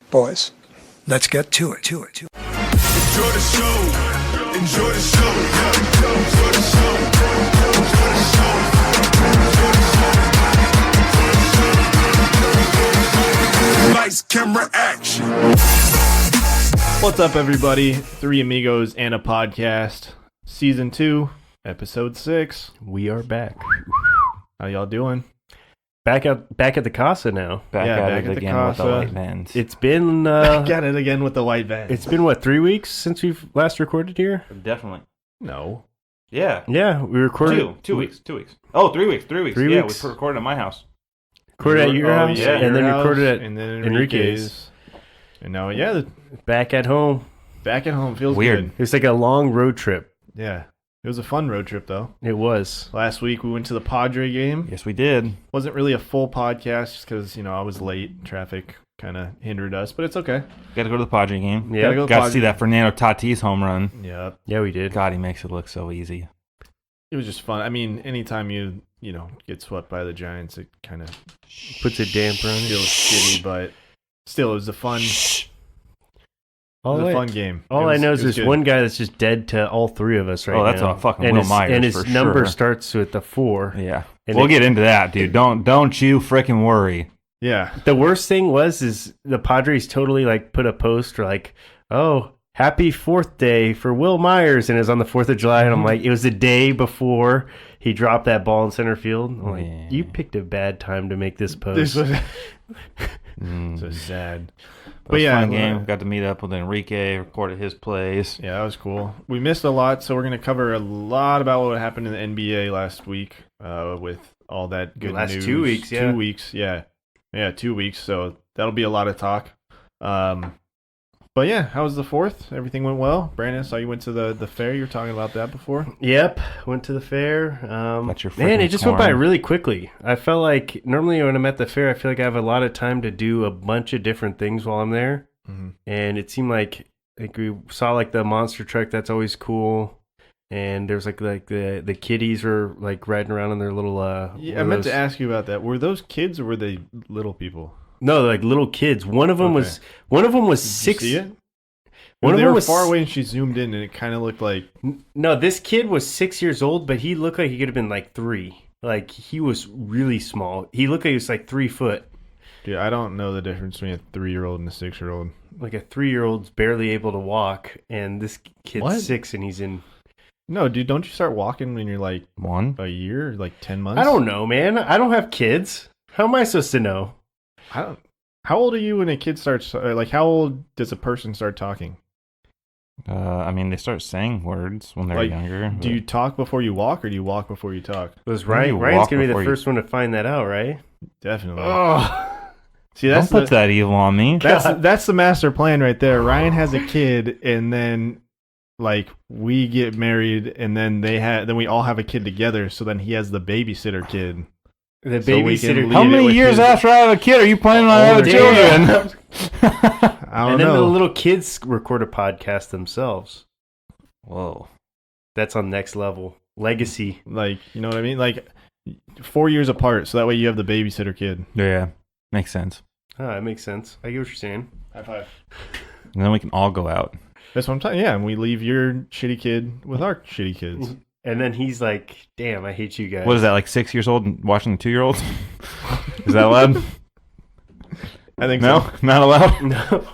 Boys, let's get to it. Enjoy the show. Enjoy the show. Enjoy the show. Enjoy the show. Lights, camera, action. What's up, everybody? Three Amigos and a Podcast, Season 2, Episode 6. We are back. How y'all doing? Back at the Casa now. Back at it again with the white vans. It's been back at it again with the white van. It's been what, 3 weeks since we've last recorded here? Definitely. No. Yeah. Yeah, we recorded 2 weeks. 2 weeks. Oh, 3 weeks. 3 weeks. 3 Yeah, weeks. we recorded at my house. Recorded at your house, yeah, and then your recorded house, at and then Enrique's. And now, yeah, Back at home. back at home feels Weird. good. It's like a long road trip. Yeah. It was a fun road trip, though. It was. Last week, we went to the Padre game. Yes, we did. Wasn't really a full podcast just because, I was late. Traffic kind of hindered us, but it's okay. Got to go to the Padre game. Yeah. Gotta go Got to Padre. see that Fernando Tatis home run. Yeah. Yeah, we did. God, he makes it look so easy. It was just fun. I mean, anytime you get swept by the Giants, it kind of Puts a damper on it. feels shitty, but still, it was a fun game. All I know is it was there's good. one guy that's just dead to all three of us right now. Oh, that's a fucking and Will his, Myers and his for number sure. starts with a 4. Yeah. And We'll it- get into that, dude. Don't you freaking worry. Yeah. The worst thing is the Padres totally put a post for oh, happy 4th day for Will Myers, and it was on the 4th of July, and I'm like, it was the day before he dropped that ball in center field. I'm like, Yeah. you picked a bad time to make this post. This was so sad. But yeah, fun game. Got to meet up with Enrique, recorded his plays. Yeah, that was cool. We missed a lot, so we're going to cover a lot about what happened in the NBA last week with all that good Last news. 2 weeks, yeah. 2 weeks, yeah. Yeah, 2 weeks, so that'll be a lot of talk. But yeah, how was the 4th? Everything went well? Brandon, I saw you went to the fair. You were talking about that before. Yep, went to the fair. Got your Man, it freaking just went by corn. really quickly. I felt like normally when I'm at the fair, I feel like I have a lot of time to do a bunch of different things while I'm there. Mm-hmm. And it seemed like we saw the monster truck. That's always cool. And there's the kiddies were riding around on their little Yeah, I meant to ask you about that. Were those kids or were they little people? No, little kids. One of them Okay. was Did 6. you see it? One of they them were was far away and she zoomed in and it kind of looked like... No, this kid was 6 years old, but he looked like he could have been 3. He was really small. He looked like he was 3 foot. Dude, I don't know the difference between a 3-year-old and a 6-year-old. Like a 3-year-old's barely able to walk, and this kid's What? 6 and he's in... No, dude, don't you start walking when you're One. a year, 10 months? I don't know, man. I don't have kids. How am I supposed to know? How old are you when a kid starts... how old does a person start talking? I mean, they start saying words when they're younger. Do you talk before you walk, or do you walk before you talk? Was When you Ryan's walk going to be the before you- first one to find that out, right? Definitely. Oh. See, Don't put that evil on me. that's the master plan right there. Ryan has a kid, and then we get married, and then then we all have a kid together. So then he has the babysitter kid. The So we can babysitter. leave How it many with years his- after I have a kid are you planning on having damn. children? I don't And then the know. little kids record a podcast themselves. Whoa. That's on next level. Legacy. You know what I mean? 4 years apart, so that way you have the babysitter kid. Yeah. Makes sense. Oh, that makes sense. I get what you're saying. High five. And then we can all go out. That's what I'm talking. Yeah, and we leave your shitty kid with our shitty kids. And then he's like, damn, I hate you guys. What is that, 6 years old and watching the 2-year-olds? Is that allowed? I think No? so. Not allowed? No.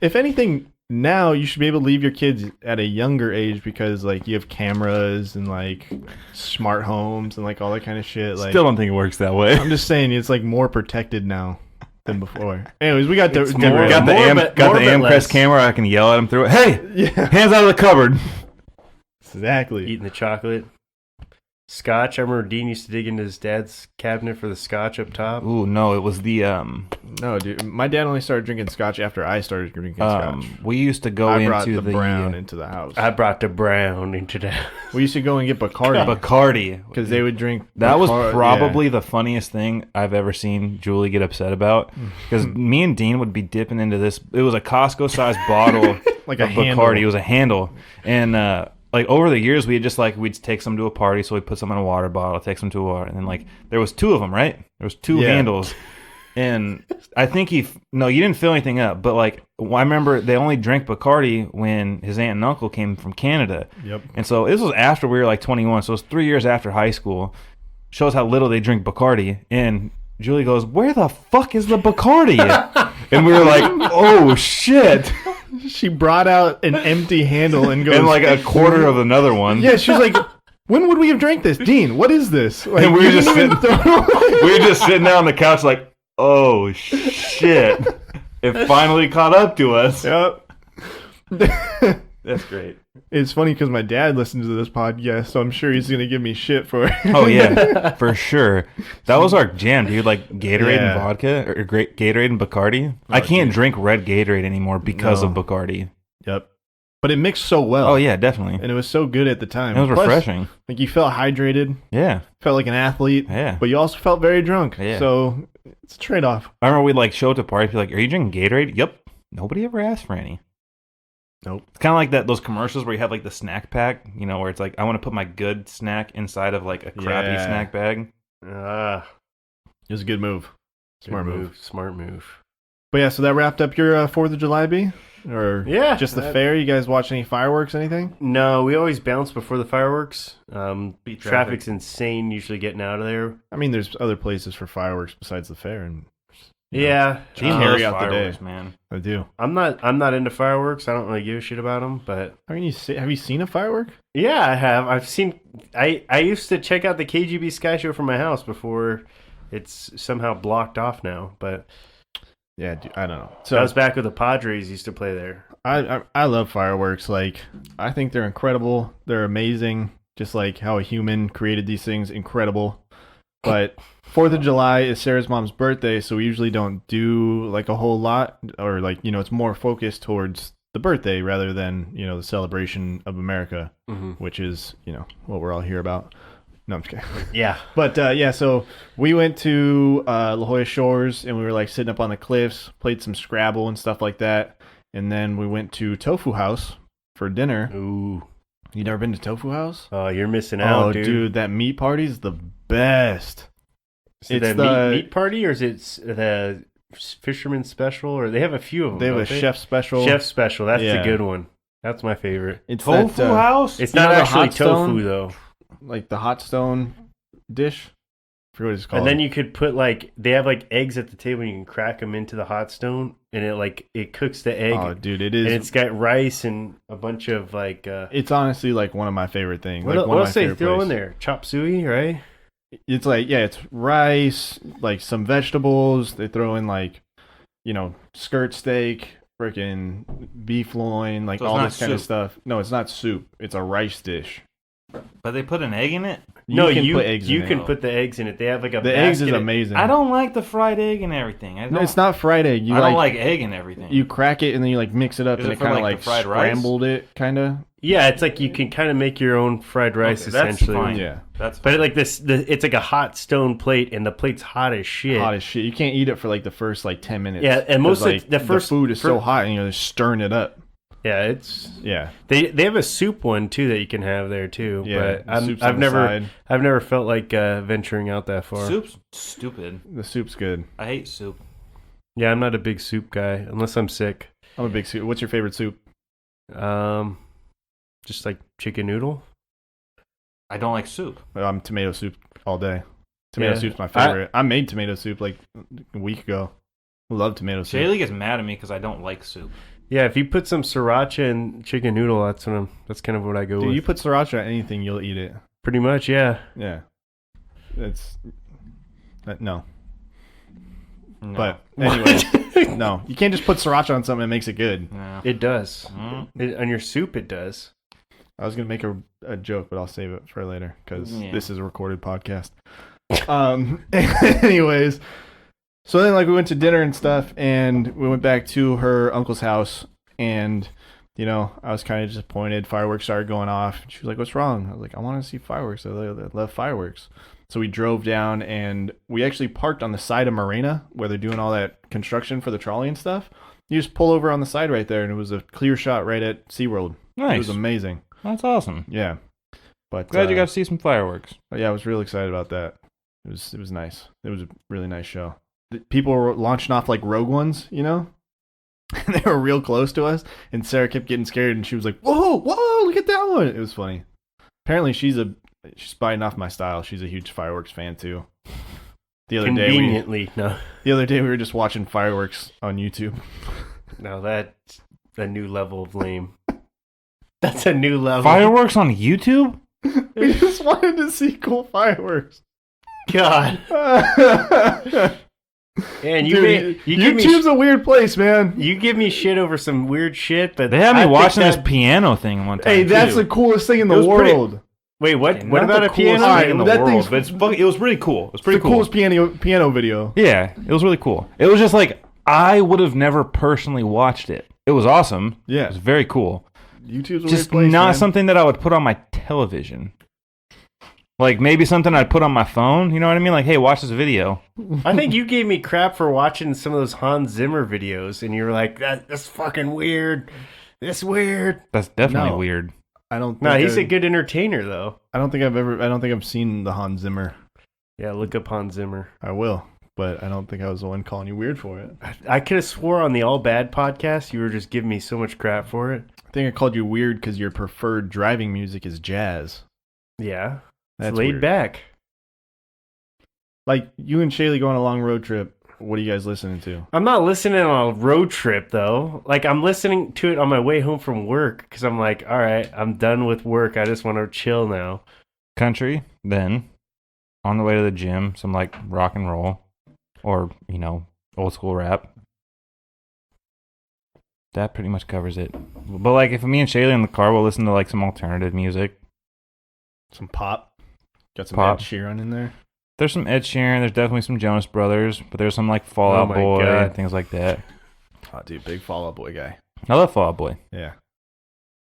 If anything, now you should be able to leave your kids at a younger age because you have cameras and smart homes and all that kind of shit. Still don't think it works that way. I'm just saying it's more protected now than before. Anyways, we got It's the more- Got the Amcrest less. camera. I can yell at him through it. Hey! yeah, Hands out of the cupboard. exactly. Eating the chocolate. Scotch. I remember Dean used to dig into his dad's cabinet for the scotch up top. Ooh, no, it was the No, dude, my dad only started drinking scotch after I started drinking scotch. we used to go I brought into the brown into the house. I brought the brown into that. We used to go and get Bacardi Bacardi. because they would drink. That was Bacardi- probably the funniest thing I've ever seen Julie get upset about. Because me and Dean would be dipping into this. It was a Costco-sized bottle Like of a handle. Bacardi. It was a handle. And over the years, we had just we'd take some to a party, so we'd put some in a water bottle, take some to a water. And then there was 2 of them, right? There was 2 Yeah. handles. And I think you didn't fill anything up, but like I remember they only drank Bacardi when his aunt and uncle came from Canada. Yep. And so this was after we were like 21, so it was 3 years after high school. Shows how little they drink Bacardi. And Julie goes, "Where the fuck is the Bacardi?" And we were like, "Oh shit!" She brought out an empty handle and goes, And like a quarter of another one. yeah, she was like, when would we have drank this, Dean? What is this? Like, And we were you just didn't even sitting- throw it away. We were just sitting there on the couch like, "Oh shit!" It finally caught up to us. Yep. That's great. It's funny because my dad listens to this podcast, so I'm sure he's gonna give me shit for it. Oh yeah, for sure. That was our jam, dude. Like Gatorade Yeah. and vodka, or great Gatorade and Bacardi. I can't drink red Gatorade anymore because No. of Bacardi. Yep. But it mixed so well. Oh yeah, definitely. And it was so good at the time. It was Plus, refreshing. like you felt hydrated, Yeah, felt like an athlete, yeah. but you also felt very drunk. Yeah. So it's a trade-off. I remember we'd like show up to parties, be like, "Are you drinking Gatorade?" Yep. Nobody ever asked for any. Nope. It's kind of like those commercials where you have like the snack pack, where it's like, I want to put my good snack inside of like a crappy Yeah. snack bag. It was a good move. Smart move. Smart move. But yeah, so that wrapped up your 4th of July, B? Or Yeah, just the that- fair? You guys watch any fireworks, anything? No, we always bounce before the fireworks. Beat traffic. Traffic's insane usually getting out of there. I mean, there's other places for fireworks besides the fair, and Yeah, Gene carry loves out the day. fireworks, man. I do. I'm not into fireworks. I don't really give a shit about them, but I mean, have you seen a firework? yeah, I have. I've seen. I used to check out the KGB Sky Show from my house before it's somehow blocked off now. But Yeah, I don't know. so I was back with the Padres. Used to play there. I love fireworks. Like, I think they're incredible. They're amazing. Just like how a human created these things, incredible. But 4th of July is Sarah's mom's birthday, so we usually don't do like a whole lot, or like, it's more focused towards the birthday rather than, the celebration of America, which is, what we're all here about. No, I'm just kidding. Yeah, But yeah, so we went to La Jolla Shores and we were like sitting up on the cliffs, played some Scrabble and stuff like that. And then we went to Tofu House for dinner. ooh, You never been to Tofu House? oh, you're missing out, Oh, dude. dude, that meat party's the best. Is it it's the the- meat party, or is it the fisherman special? Or they have a few of them. They have a don't chef special. Chef special. That's Yeah. the good one. That's my favorite. It's Tofu that, House? It's You not know the actually hot stone? tofu though. like the hot stone dish. I forget what it's called. And then you could put they have eggs at the table and you can crack them into the hot stone and it cooks the egg. Oh, dude, it and is. it's got rice and a bunch of It's honestly like one of my favorite things. what, like one what of else my they favorite throw in places. there? Chop suey, right? It's like, yeah, it's rice, like some vegetables. They throw in skirt steak, freaking beef loin, like So it's all not this kind of soup. stuff. No, it's not soup. It's a rice dish. But they put an egg in it? You can put eggs you in can it. put the eggs in it. They have like a The eggs is basket of- amazing. I don't like the fried egg and everything. No, it's not fried egg. You I don't like egg and everything. you crack it and then you mix it up Is and it it for, kind of like, the fried rice? scrambled it kind of. Yeah, it's like you can kind of make your own fried rice Okay, that's essentially. fine. Yeah. That's But it's like a hot stone plate and the plate's hot as shit. Hot as shit. You can't eat it for like the first 10 minutes. Yeah, and most 'cause, of the first- food is so fir- hot and you're just stirring it up. Yeah, it's Yeah. they have a soup one too that you can have there too. Yeah, but soup's on I've the never side. I've never felt like venturing out that far. Soup's stupid. The soup's good. I hate soup. Yeah, I'm not a big soup guy unless I'm sick. I'm a big soup. What's your favorite soup? Just like chicken noodle. I don't like soup. I'm tomato soup all day. Tomato Yeah. soup's my favorite. I made tomato soup like a week ago. I love tomato soup. Shaylee gets mad at me because I don't like soup. Yeah, if you put some sriracha and chicken noodle, that's kind of what I go Dude, with. you put sriracha on anything, you'll eat it. Pretty much, yeah. Yeah. It's no. No. But anyway, no. You can't just put sriracha on something that makes it good. No. It does. Mm. On your soup, it does. I was gonna make a joke, but I'll save it for later because Yeah. this is a recorded podcast. Anyways, so then we went to dinner and stuff, and we went back to her uncle's house, and I was kind of disappointed. Fireworks started going off. She was like, "What's wrong?" I was like, "I want to see fireworks. I love fireworks." So we drove down, and we actually parked on the side of Marina where they're doing all that construction for the trolley and stuff. You just pull over on the side right there, and it was a clear shot right at SeaWorld. Nice. It was amazing. That's awesome. Yeah. But Glad you got to see some fireworks. yeah, I was really excited about that. It was nice. It was a really nice show. people were launching off like Rogue Ones, you know? And they were real close to us, and Sarah kept getting scared, and she was like, "Whoa, whoa, look at that one!" It was funny. Apparently, she's biting off my style. She's a huge fireworks fan too. The other day we were just watching fireworks on YouTube. No, that's a new level of lame. That's a new level. Fireworks on YouTube? We just wanted to see cool fireworks. God. And YouTube's a weird place, man. You give me shit over some weird shit, but They had me watching this piano thing one time. Hey, that's the coolest thing in the world. Wait, what? Yeah, what not about the a piano? coolest thing in the That world, thing's- but it was really cool. It was pretty The cool. coolest piano video. Yeah, it was really cool. It was just like I would have never personally watched it. It was awesome. Yeah. It was very cool. YouTube's a Just weird place, not man. something that I would put on my television. Like maybe something I'd put on my phone. You know what I mean? Like, hey, watch this video. I think you gave me crap for watching some of those Hans Zimmer videos, and you were like, "That's fucking weird. That's weird." That's definitely No. weird. I don't. No, think he's a I- good entertainer, though. I don't think I've seen the Hans Zimmer. Yeah, look up Hans Zimmer. I will, but I don't think I was the one calling you weird for it. I could have swore on the All Bad podcast you were just giving me so much crap for it. I think I called you weird because your preferred driving music is jazz. Yeah, it's That's laid weird. back. Like you and Shaylee go on a long road trip. What are you guys listening to? I'm not listening on a road trip though. Like I'm listening to it on my way home from work because I'm like, all right, I'm done with work. I just want to chill now. Country, then on the way to the gym, some like rock and roll or, old school rap. That pretty much covers it. But like if me and Shaylee in the car, we'll listen to like some alternative music. Some pop. Got some Pop. Ed Sheeran in there. There's some Ed Sheeran, there's definitely some Jonas Brothers, but there's some like Fall Out my Boy God. and things like that. Oh, dude, big Fall Out Boy guy. I love Fall Out Boy. Yeah,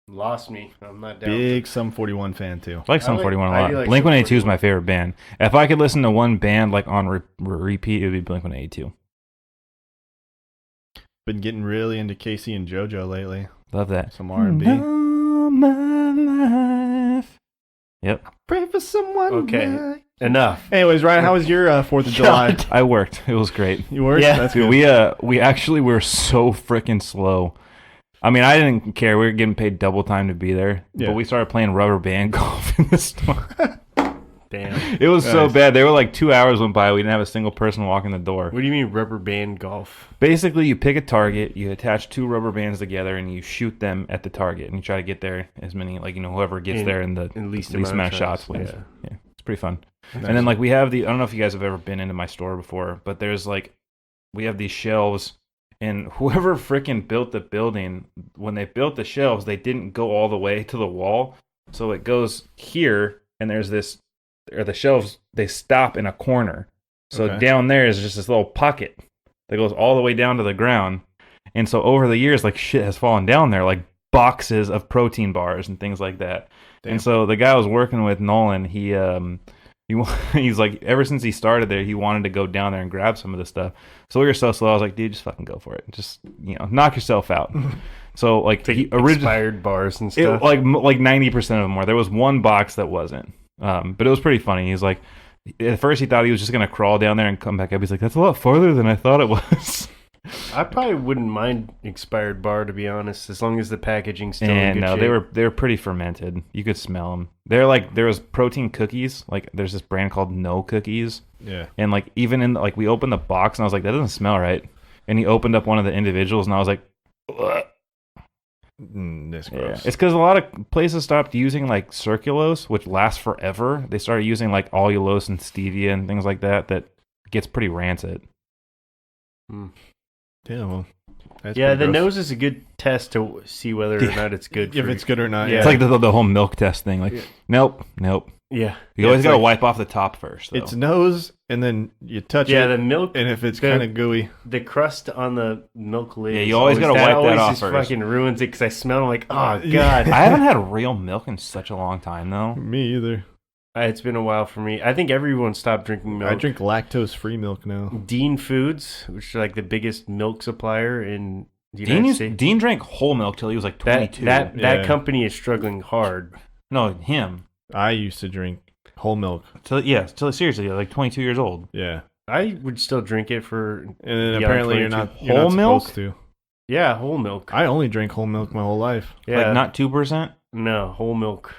Lost me. I'm not down. big Sum 41 fan too. I like Sum I 41 a do lot. like Blink Sum 182 is 41. my favorite band. If I could listen to one band like on repeat, it would be Blink 182. Been getting really into Casey and JoJo lately. Love that. Some R&B. All my life. Yep. Pray for someone. Okay. like- Enough. Anyways, Ryan, how was your 4th of July? I worked. It was great. You worked? Yeah. That's Dude, good. we actually were so freaking slow. I mean, I didn't care. We were getting paid double time to be there. Yeah. But we started playing rubber band golf in the storm. Damn. It was so Nice. bad. They were like 2 hours went by. We didn't have a single person walk in the door. What do you mean rubber band golf? Basically, you pick a target, you attach two rubber bands together, and you shoot them at the target. And you try to get there as many, whoever gets there in the least amount of shots wins. Yeah. Yeah, it's pretty fun. Nice. And then we have I don't know if you guys have ever been into my store before, but there's we have these shelves, and whoever freaking built the building, when they built the shelves, they didn't go all the way to the wall. So it goes here, and there's the shelves, they stop in a corner. So Okay. down there is just this little pocket that goes all the way down to the ground. And so over the years, shit has fallen down there, like boxes of protein bars and things like that. Damn. And so the guy I was working with, Nolan, he's like, ever since he started there, he wanted to go down there and grab some of the stuff. So we were so slow. I was like, dude, just fucking go for it. Just, knock yourself out. So he originally, Expired bars and it, stuff. like 90% of them were. There was one box that wasn't. But it was pretty funny. He's like, at first he thought he was just going to crawl down there and come back up. He's like, that's a lot farther than I thought it was. I probably wouldn't mind expired bar, to be honest, as long as the packaging's still in And good no, shape. they were pretty fermented. You could smell them. They're there was protein cookies. There's this brand called No Cookies. Yeah. And even in we opened the box and I was like, that doesn't smell right. And he opened up one of the individuals and I was like, ugh. This Yeah. gross. It's because a lot of places stopped using circulose, which lasts forever. They started using allulose and stevia and things like that. That gets pretty rancid. Yeah, well. That's Yeah, pretty the gross. nose is a good test to see whether or not it's good. If for it's good or not. Yeah. It's like the whole milk test thing. Nope. Yeah. You always it's got to like- wipe off the top first. Though. It's nose, and then you touch Yeah, it, the milk, and if it's the- kind of gooey. the crust on the milk lid. Yeah, is you always gotta wipe that always off just first. fucking ruins it because I smell it like, oh, Yeah. God. I haven't had real milk in such a long time though. Me either. It's been a while for me. I think everyone stopped drinking milk. I drink lactose-free milk now. Dean Foods, which is the biggest milk supplier in the United Dean, States. Dean drank whole milk till he was 22. That Yeah. company is struggling hard. No, him. I used to drink whole milk. Till seriously, 22 years old. Yeah. I would still drink it for. And then beyond apparently you're 22. not Whole milk? supposed to. Yeah, whole milk. I only drink whole milk my whole life. Yeah, Like not 2%? no whole milk.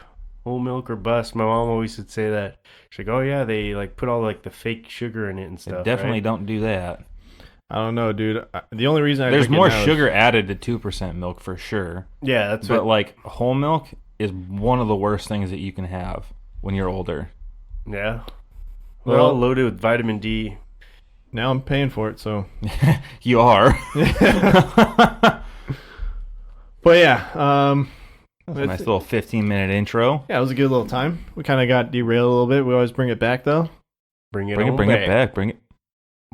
Whole milk or bust. My mom always would say that. She's like, oh yeah, they like put all like the fake sugar in it and They stuff. definitely right? don't do that. I don't know, dude. The only reason There's drink it more now is- sugar added to 2% milk for sure. Yeah, that's But what. like whole milk is one of the worst things that you can have when you're older. Yeah. Well- Well, loaded with vitamin D. Now I'm paying for it, so. You are. But yeah, That's a nice little 15-minute intro. yeah, it was a good little time. We kind of got derailed a little bit. We always bring it back though. Bring it Bring on it back. back. Bring it.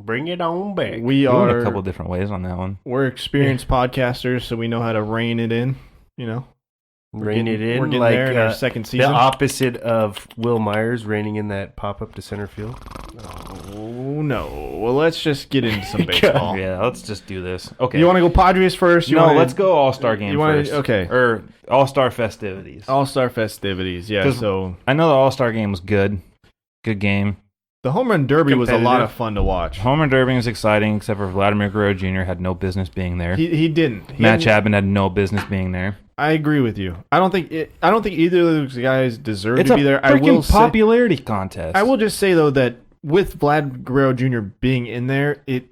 Bring it on back. We We're are a couple different ways on that one. we're experienced podcasters, so we know how to rein it in. You know, Rein it in. We're getting like there in our second the season. opposite of Will Myers reining in that pop up to center field. Oh no! Well, let's just get into some baseball. Yeah, let's just do this. Okay. You want to go Padres first? No, let's go All-Star game you wanna- first. okay. Or All-Star festivities. All-Star festivities. Yeah. 'Cause- So I know the All-Star game was good. Good game. the home run derby was a lot Competitive. of fun to watch. Home run derby was exciting, except for Vladimir Guerrero Jr. had no business being there. He didn't. He Matt hadn't- Chapman had no business being there. I agree with you. I don't think either of those guys deserve It's to a be there. I will freaking popularity contest. I will just say though that with Vlad Guerrero Jr. being in there, it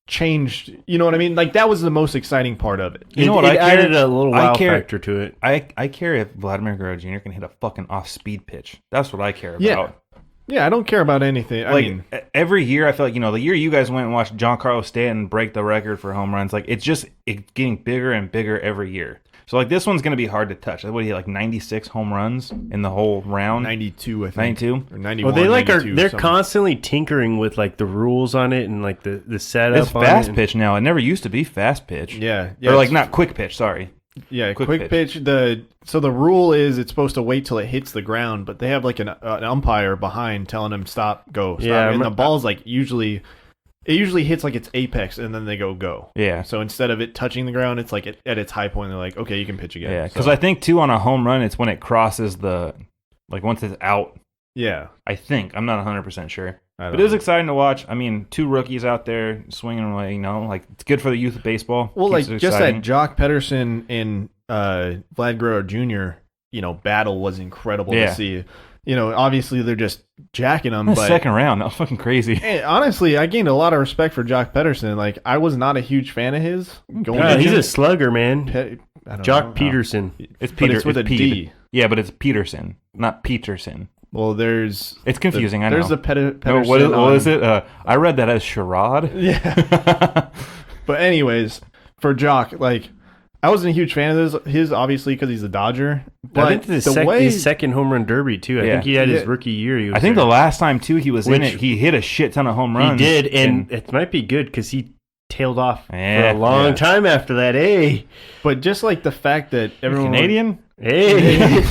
changed. You know what I mean? Like that was the most exciting part of it. You know what It I care? added a little I wow care- factor to it. I care if Vladimir Guerrero Jr. can hit a fucking off-speed pitch. That's what I care about. Yeah. Yeah, I don't care about anything. I Like mean, every year, I feel like the year you guys went and watched Giancarlo Stanton break the record for home runs. Like it's getting bigger and bigger every year. So like this one's gonna be hard to touch. What do you like 96 home runs in the whole round? 92, I think. 92? Or 91. Well, they like 92, they're something. constantly tinkering with like the rules on it and like the setup. It's on fast it. pitch now. It never used to be fast pitch. Yeah. Or like it's- not quick pitch. Sorry. Yeah, quick quick pitch. So the rule is it's supposed to wait till it hits the ground, but they have like an umpire behind telling them stop, go, stop. Yeah, and the ball's like usually hits like its apex, and then they go. Yeah. So instead of it touching the ground, it's like at its high point. They're like, okay, you can pitch again. Yeah. So, Because I think too on a home run, it's when it crosses once it's out. yeah, I think I'm not 100% sure. I don't But it was know. exciting to watch. I mean, two rookies out there swinging away. Like it's good for the youth of baseball. Well, Keeps like it just exciting. that Jock Pederson and Vlad Guerrero Jr. Battle was incredible Yeah. to see. Obviously they're just jacking them, The but second round, that was fucking crazy. Hey, honestly, I gained a lot of respect for Jock Pederson. Like I was not a huge fan of his. Yeah, he's a slugger, man. I don't Jock know. Peterson. It's But Peter. it's with a Pete. D. Yeah, but it's Peterson, not Peterson. Well, there's It's confusing. I know. there's the No, Pederson. what is it? I read that as charade. Yeah. But anyways, for Jock, like I wasn't a huge fan of his obviously because he's a Dodger. But I think his second home run derby too. I Yeah. think he had his Yeah. rookie year. He was I think there. the last time too he was in Which- it, he hit a shit ton of home he runs. did, and it might be good because he tailed off Yeah. for a long Yeah. time after that. Hey, But just like the fact that everyone Canadian. hey,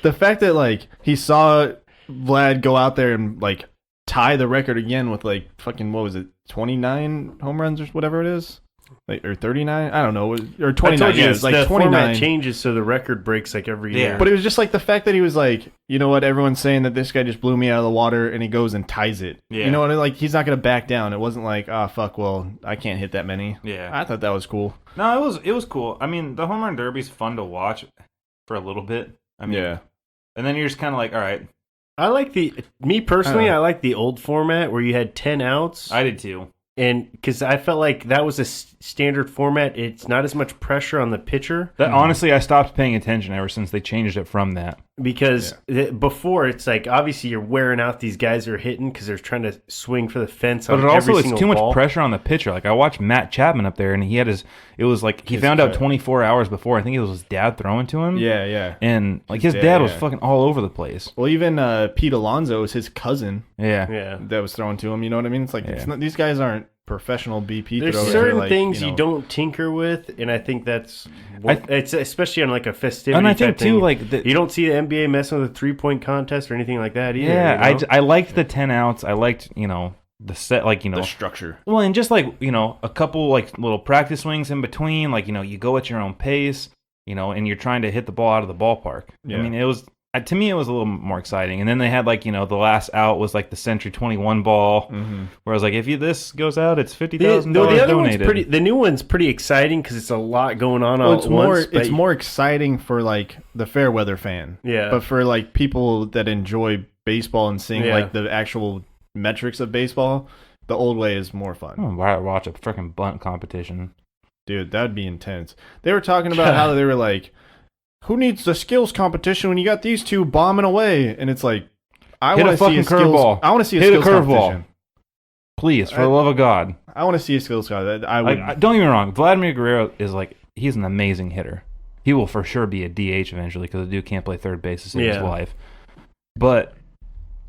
the fact that like he saw Vlad go out there and like tie the record again with like fucking what was it 29 home runs or whatever it is, like or 39, I don't know, or 29. I told you, Yeah, it's it's like the 29 format changes so the record breaks like every Yeah. year. But it was just like the fact that he was like, you know what, everyone's saying that this guy just blew me out of the water, and he goes and ties it. Yeah. You know what, like he's not gonna back down. It wasn't like, fuck, well, I can't hit that many. Yeah. I thought that was cool. No, it was cool. I mean, the home run derby's fun to watch for a little bit. I mean, Yeah. and then you're just kind of like, all right, I like me personally. Uh. I like the old format where you had 10 outs. I did too. And because I felt like that was a standard format, it's not as much pressure on the pitcher. That honestly, I stopped paying attention ever since they changed it from that. Because before, it's like obviously you're wearing out these guys who are hitting because they're trying to swing for the fence. But on it also every it's single too much ball. pressure on the pitcher. Like I watched Matt Chapman up there, and he had it was like he His found out cut. 24 hours before. I think it was his dad throwing to him. Yeah, yeah. and like His his dad, dad was yeah. fucking all over the place. Well, even Pete Alonso is his cousin Yeah, Yeah. that was thrown to him. You know what I mean? It's like it's not, these guys aren't professional BP. There's throwers. certain They're like, things you you know, don't tinker with, and I think that's it's especially on like a festivity. and I think type thing. too, like you don't see the NBA messing with a 3-point contest or anything like that either. yeah, you know? I liked the 10 outs. I liked the set, like the structure. well, and just like a couple like little practice swings in between, like you go at your own pace, and you're trying to hit the ball out of the ballpark. Yeah. I mean, it was to me, it was a little more exciting. And then they had like, the last out was like the Century 21 ball, where I was like, if this goes out, it's $50,000 the other donated. The new one's pretty exciting because it's a lot going on all It's at once. it's more exciting for like the fair weather fan. Yeah. But for like people that enjoy baseball and seeing Yeah. like the actual metrics of baseball, the old way is more fun. Oh, wow, watch a freaking bunt competition. Dude, that'd be intense. They were talking about how they were like, who needs the skills competition when you got these two bombing away? And it's like, I Hit want a to see fucking a skills. curveball. I want to see a Hit a skills curveball. competition. Please, for the love of God. I want to see a skills competition. I would. Don't get me wrong. Vladimir Guerrero is like, he's an amazing hitter. He will for sure be a DH eventually because the dude can't play third base to save his life. But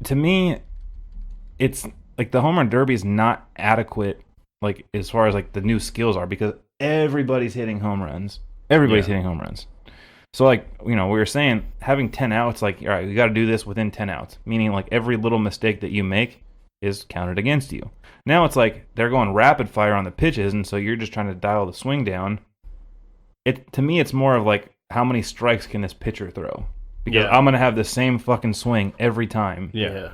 to me, it's like the home run derby is not adequate, like as far as like the new skills are, because everybody's hitting home runs. Everybody's hitting home runs. So like, we were saying having 10 outs, like, all right, we got to do this within 10 outs, meaning like every little mistake that you make is counted against you. Now it's like they're going rapid fire on the pitches, and so you're just trying to dial the swing down. To me, it's more of like, how many strikes can this pitcher throw? Because I'm going to have the same fucking swing every time. Yeah.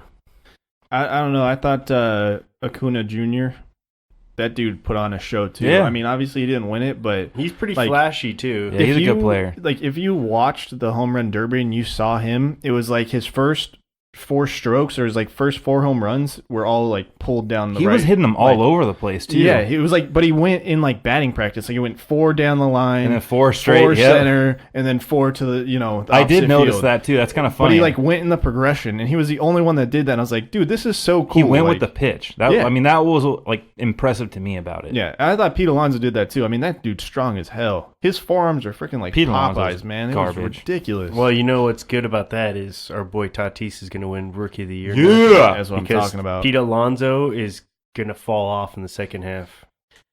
I don't know. I thought Acuna Jr., that dude put on a show too. Yeah. I mean, obviously he didn't win it, but He's pretty like, flashy too. Yeah, he's a good player. Like if you watched the home run derby and you saw him, it was like his first 4 strokes or his like first 4 home runs were all like pulled down the He right. was hitting them all over the place too. Yeah, he was like, but he went in like batting practice. Like he went 4 down the line, And then 4 straight, 4 yep. center, and then 4 to the the I did opposite notice field. that too. That's kind of But funny. he like went in the progression, and he was the only one that did that. And I was like, dude, this is so cool. He went like, with the pitch. That Yeah. I mean, that was like impressive to me about it. Yeah, I thought Pete Alonso did that too. I mean, that dude's strong as hell. His forearms are freaking like Pete Alonso's Popeyes, man. It garbage. was ridiculous. Well, you know what's good about that is our boy Tatis is going to win Rookie of the Year. Yeah. that's what I'm because talking about. Pete Alonso is going to fall off in the second half.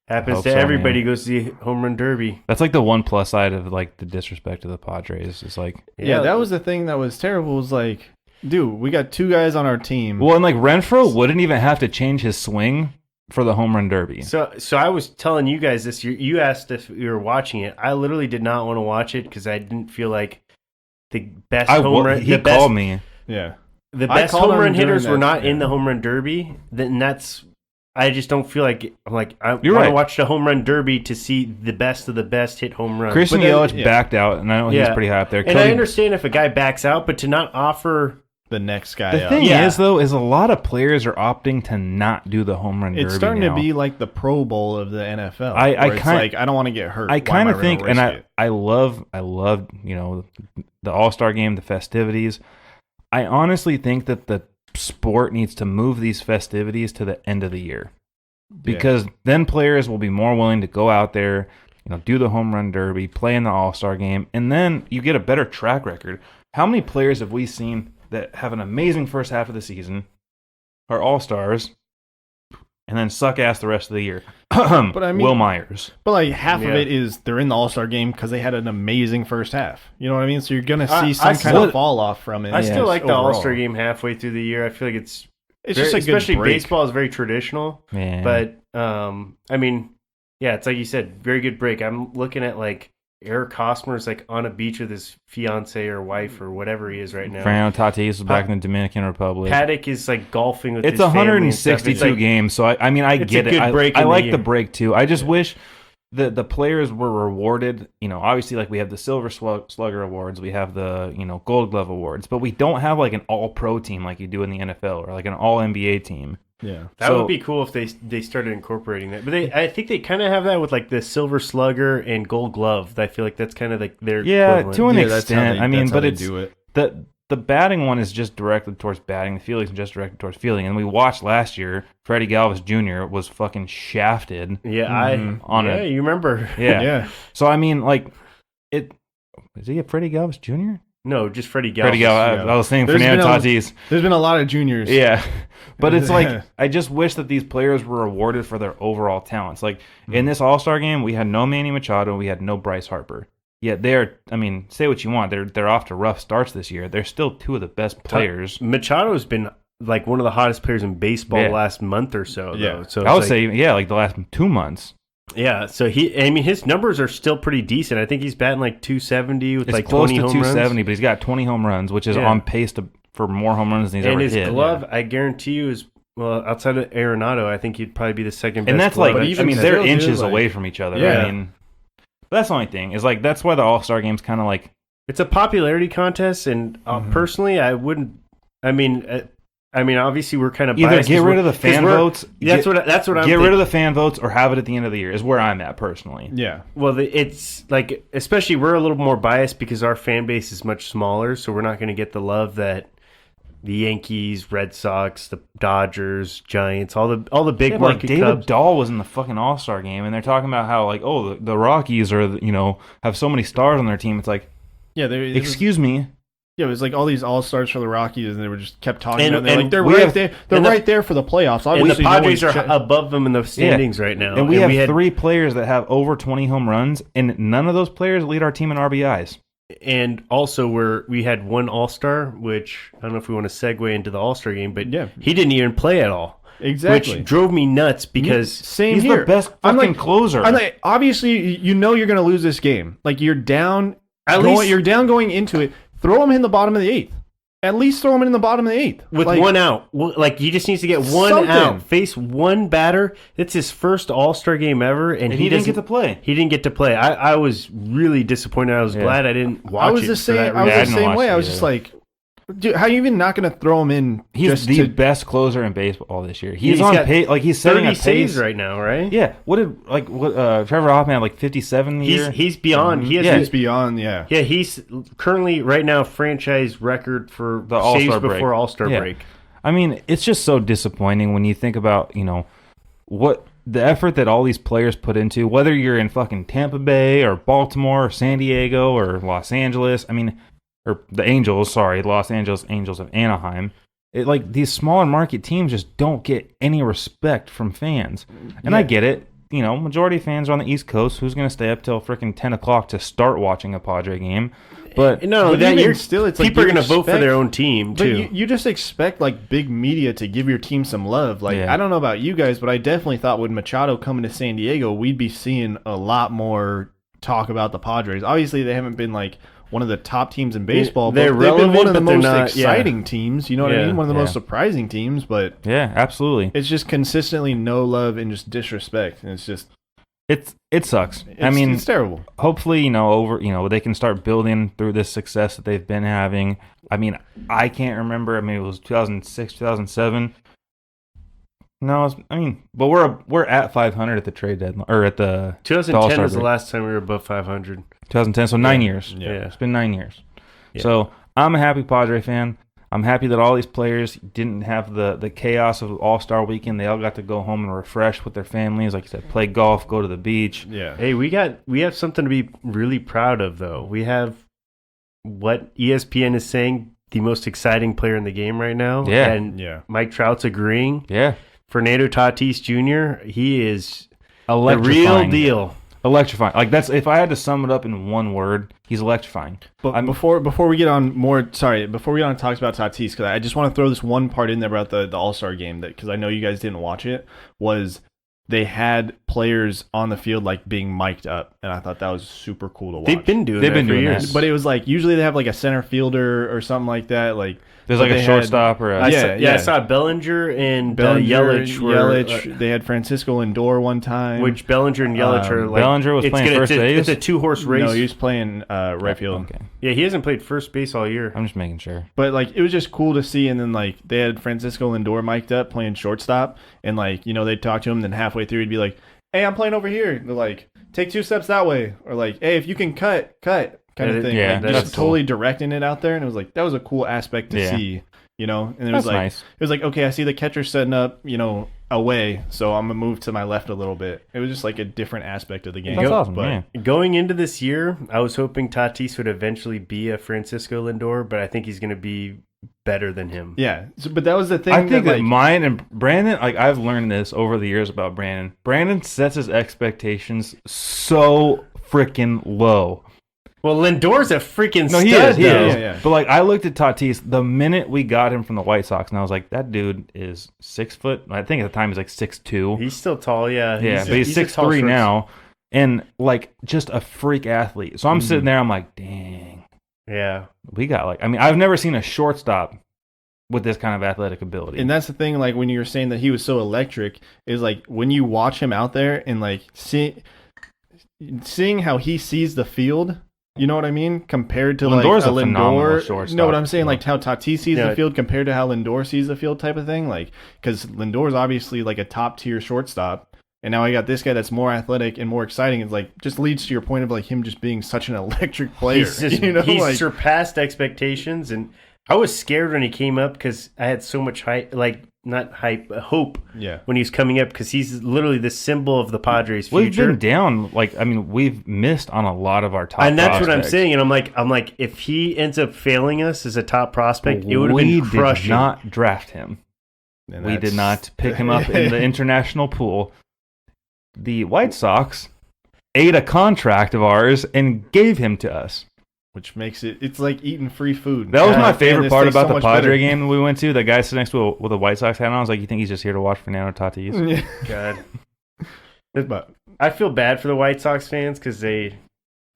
Happens Hope to so, everybody man. goes to the home run derby. That's like the one plus side of like the disrespect to the Padres. It's like, Yeah, that was the thing that was terrible. Was like, dude, we got 2 guys on our team. well, and like Renfroe wouldn't even have to change his swing for the home run derby. So I was telling you guys this. You asked if you were watching it. I literally did not want to watch it because I didn't feel like the best home run. He called me. Yeah, The I best called home him run during hitters were that, not yeah. in the home run derby. Then that's. I just don't feel like I'm like I You're want to right. watch the home run derby to see the best of the best hit home runs. Christian But then- Yelich yeah. backed out, and I know he's pretty high up there. And I understand if a guy backs out, but to not offer. the next guy. The up. thing Yeah. is, though, is a lot of players are opting to not do the home run derby. It's starting now. to be like the Pro Bowl of the NFL. I where it's kind- like I don't want to get hurt. I Why kind am of gonna think, and risk it? I love, the All-Star game, the festivities. I honestly think that the sport needs to move these festivities to the end of the year, because then players will be more willing to go out there, do the home run derby, play in the All-Star game, and then you get a better track record. How many players have we seen that have an amazing first half of the season, are All-Stars, and then suck ass the rest of the year? But I mean, Will Myers. But like half of Yeah. it is they're in the All-Star game because they had an amazing first half. You know what I mean? So you're gonna see I some kind still- of fall off from it. I still like the overall. All-Star game halfway through the year. I feel like it's It's very, just a good especially break. baseball is very traditional. Man. But I mean, yeah, it's like you said, very good break. I'm looking at like Eric Hosmer's like on a beach with his fiance or wife or whatever he is right now. Fernando Tatis was back in the Dominican Republic. Paddock is like golfing with It's his family and stuff. 162 It's like, games, so I mean, I it's get a it. good I, break I in the like year. the break too. I just wish the players were rewarded. Obviously, like we have the Silver Slugger awards, we have the Gold Glove awards, but we don't have like an All Pro team like you do in the NFL or like an All NBA team. Yeah. That would be cool if they started incorporating that. But I think they kind of have that with like the Silver Slugger and Gold Glove. I feel like that's kind of like their equivalent. To an Yeah, that's how extent. they- I mean, that's how but they it's do it. the batting one is just directed towards batting. The fielding is just directed towards fielding. And we watched last year, Freddie Galvis Jr. was fucking shafted. Yeah, you remember? Yeah. Yeah. So I mean, like, is he a Freddie Galvis Jr.? No, just Freddie Galvis. Freddie Galvis. I was saying There's Fernando been a- Tatis. There's been a lot of juniors. Yeah. But it's like, I just wish that these players were rewarded for their overall talents. Like, in this All-Star game, we had no Manny Machado, we had no Bryce Harper. Yet say what you want, they're off to rough starts this year. They're still 2 of the best players. Machado's been like one of the hottest players in baseball Yeah. the last month or so. Yeah. Though. So I would it's say, like the last 2 months. Yeah, so his numbers are still pretty decent. I think he's batting like 270 with It's like close 20 to home 270, runs. but he's got 20 home runs, which is Yeah. on pace for more home runs than he's And ever his hit. glove, I guarantee you, is outside of Arenado, I think he'd probably be the second best. And that's glove. like, even I mean, still, they're dude, inches like- away from each other. Yeah. I mean, that's the only thing. Is like that's why the All-Star game's kind of like it's a popularity contest, and personally, I wouldn't. I mean, obviously, we're kind of either biased get 'cause rid of the 'cause fan votes. That's what I'm. Get thinking. rid of the fan votes or have it at the end of the year is where I'm at personally. Yeah. Well, it's like, especially we're a little more biased because our fan base is much smaller, so we're not going to get the love that the Yankees, Red Sox, the Dodgers, Giants, all the big Yeah, but, like market David Cubs. Dahl was in the fucking All-Star game, and they're talking about how like, oh, the Rockies are have so many stars on their team. It's like, Yeah, excuse me. Yeah, it was like all these all-stars for the Rockies, and they were just kept talking And- about it. They're and like, they're we right have- there. They're and the- right there for the playoffs. And the Obviously, no Padres one's are above them in the standings right now. And we have had, 3 players that have over 20 home runs, and none of those players lead our team in RBIs. And also, we had one All-Star, which I don't know if we want to segue into the All-Star game, but Yeah. he didn't even play at all. Exactly. Which drove me nuts because Same He's here. the best I'm fucking like, closer. I'm like, obviously, you know you're going to lose this game. Like you're down. You're down going into it. Throw him in the bottom of the 8th. At least throw him in the bottom of the 8th with like, one out. Like, he just needs to get one Something. out, face one batter. It's his first All-Star game ever, and he didn't get doesn't- to play. He didn't get to play. I was really disappointed. I was glad I didn't watch I was it the for same. that I was reason. I the didn't same watch way. it I was just either. like, dude, how are you even not going to throw him in? He's just the to, best closer in baseball this year. He's He's on got pace. Like he's setting 30 a pace saves right now, right? Yeah. Trevor Hoffman had like 57 a year. He's beyond. He has Yeah. He's beyond. Yeah. Yeah, he's currently right now franchise record for The saves All-Star break. before All-Star Yeah. break. I mean, it's just so disappointing when you think about, what the effort that all these players put into, whether you're in fucking Tampa Bay or Baltimore or San Diego or Los Angeles. I mean, or the Angels, sorry, Los Angeles Angels of Anaheim. Like these smaller market teams just don't get any respect from fans. And I get it. Majority of fans are on the East Coast. Who's going to stay up till freaking 10 o'clock to start watching a Padre game? But No, But that even you're still, it's like people are you going to vote for expect- their own team But too. you just expect like big media to give your team some love. Like Yeah. I don't know about you guys, but I definitely thought with Machado coming to San Diego, we'd be seeing a lot more talk about the Padres. Obviously, they haven't been like one of the top teams in baseball, They're but they've been one relevant, of the but they're most not- yeah. exciting teams. You know what I Yeah, mean? One of the yeah. most surprising teams, but yeah, absolutely. it's just consistently no love and just disrespect, and it's just It sucks. it's terrible. Hopefully, they can start building through this success that they've been having. I mean, I can't remember. I mean, it was 2006, 2007. No, but we're at 500 at the trade deadline or at the 2010 All-Star was the break. last time we were above 500. 2010. So 9 years. Yeah. It's been 9 years. Yeah. So I'm a happy Padre fan. I'm happy that all these players didn't have the chaos of All-Star weekend. They all got to go home and refresh with their families. Like you said, play golf, go to the beach. Yeah. Hey, we have something to be really proud of, though. We have what ESPN is saying the most exciting player in the game right now. Yeah. And Yeah. Mike Trout's agreeing. Yeah. Fernando Tatis Jr., he is the Electrifying. real deal. Electrifying. Like if I had to sum it up in one word, he's electrifying. But before we get on before we get on talks about Tatis, because I just want to throw this one part in there about the All-Star game, that because I know you guys didn't watch it, was they had players on the field like being mic'd up, and I thought that was super cool to watch. They've been doing that for years. But it was like usually they have like a center fielder or something like that. Like There's but like a they shortstop or a... Yeah. I saw Bellinger and Bellinger, Yelich. they had Francisco Lindor one time. Which Bellinger and Yelich are like... Bellinger was playing first base? It's a two-horse race. No, he was playing right field. Okay. Yeah, he hasn't played first base all year. I'm just making sure. But like it was just cool to see, and then like they had Francisco Lindor mic'd up playing shortstop, and like they'd talk to him, then halfway through he'd be like, "Hey, I'm playing over here." They're like, "Take 2 steps that way," or like, "Hey, if you can cut," kind of thing. Yeah, like, that's just totally directing it out there, and it was like that was a cool aspect to see, And it was That's like nice. it was like, okay, I see the catcher setting up, away, so I'm gonna move to my left a little bit. It was just like a different aspect of the game. That's awesome, But yeah. Going into this year, I was hoping Tatis would eventually be a Francisco Lindor, but I think he's going to be better than him. yeah, but that was the thing. I think that like, mine and Brandon, like I've learned this over the years about Brandon. Brandon sets his expectations so freaking low. Well, Lindor's a freaking No, stud. he is. He though. is. Yeah. But like, I looked at Tatis the minute we got him from the White Sox, and I was like, that dude is 6 foot. I think at the time he was like 6'2". He's still tall, yeah. Yeah, but he's a tall 6'3" short- now, and like just a freak athlete. So I'm sitting there, I'm like, dang, Yeah. we got like. I mean, I've never seen a shortstop with this kind of athletic ability. And that's the thing, like when you were saying that he was so electric, is like when you watch him out there and like seeing how he sees the field, you know what I mean? Compared to Lindor's like a phenomenal Lindor. shortstop. No, what I'm saying, Yeah. like how Tatis sees Yeah. the field compared to how Lindor sees the field type of thing. Like, because Lindor's obviously like a top tier shortstop. And now I got this guy that's more athletic and more exciting. It's like just leads to your point of like him just being such an electric player. He's just, you know, he's like, surpassed expectations, and I was scared when he came up because I had so much hype, like not hype, but hope. Yeah. When he was coming up, because he's literally the symbol of the Padres' We've future. been down. Like, I mean, we've missed on a lot of our top. And that's what I'm prospects. saying. And I'm like, if he ends up failing us as a top prospect, it would have been We crushing. did not draft him. and We did that's- not pick him up in the international pool. The White Sox ate a contract of ours and gave him to us. Which makes it's like eating free food. That was my And favorite this part tastes about so the much Padre better. game we went to. The guy sitting next to with a White Sox hat on. I was like, "You think he's just here to watch Fernando Tatis?" Yeah. God. But I feel bad for the White Sox fans because they.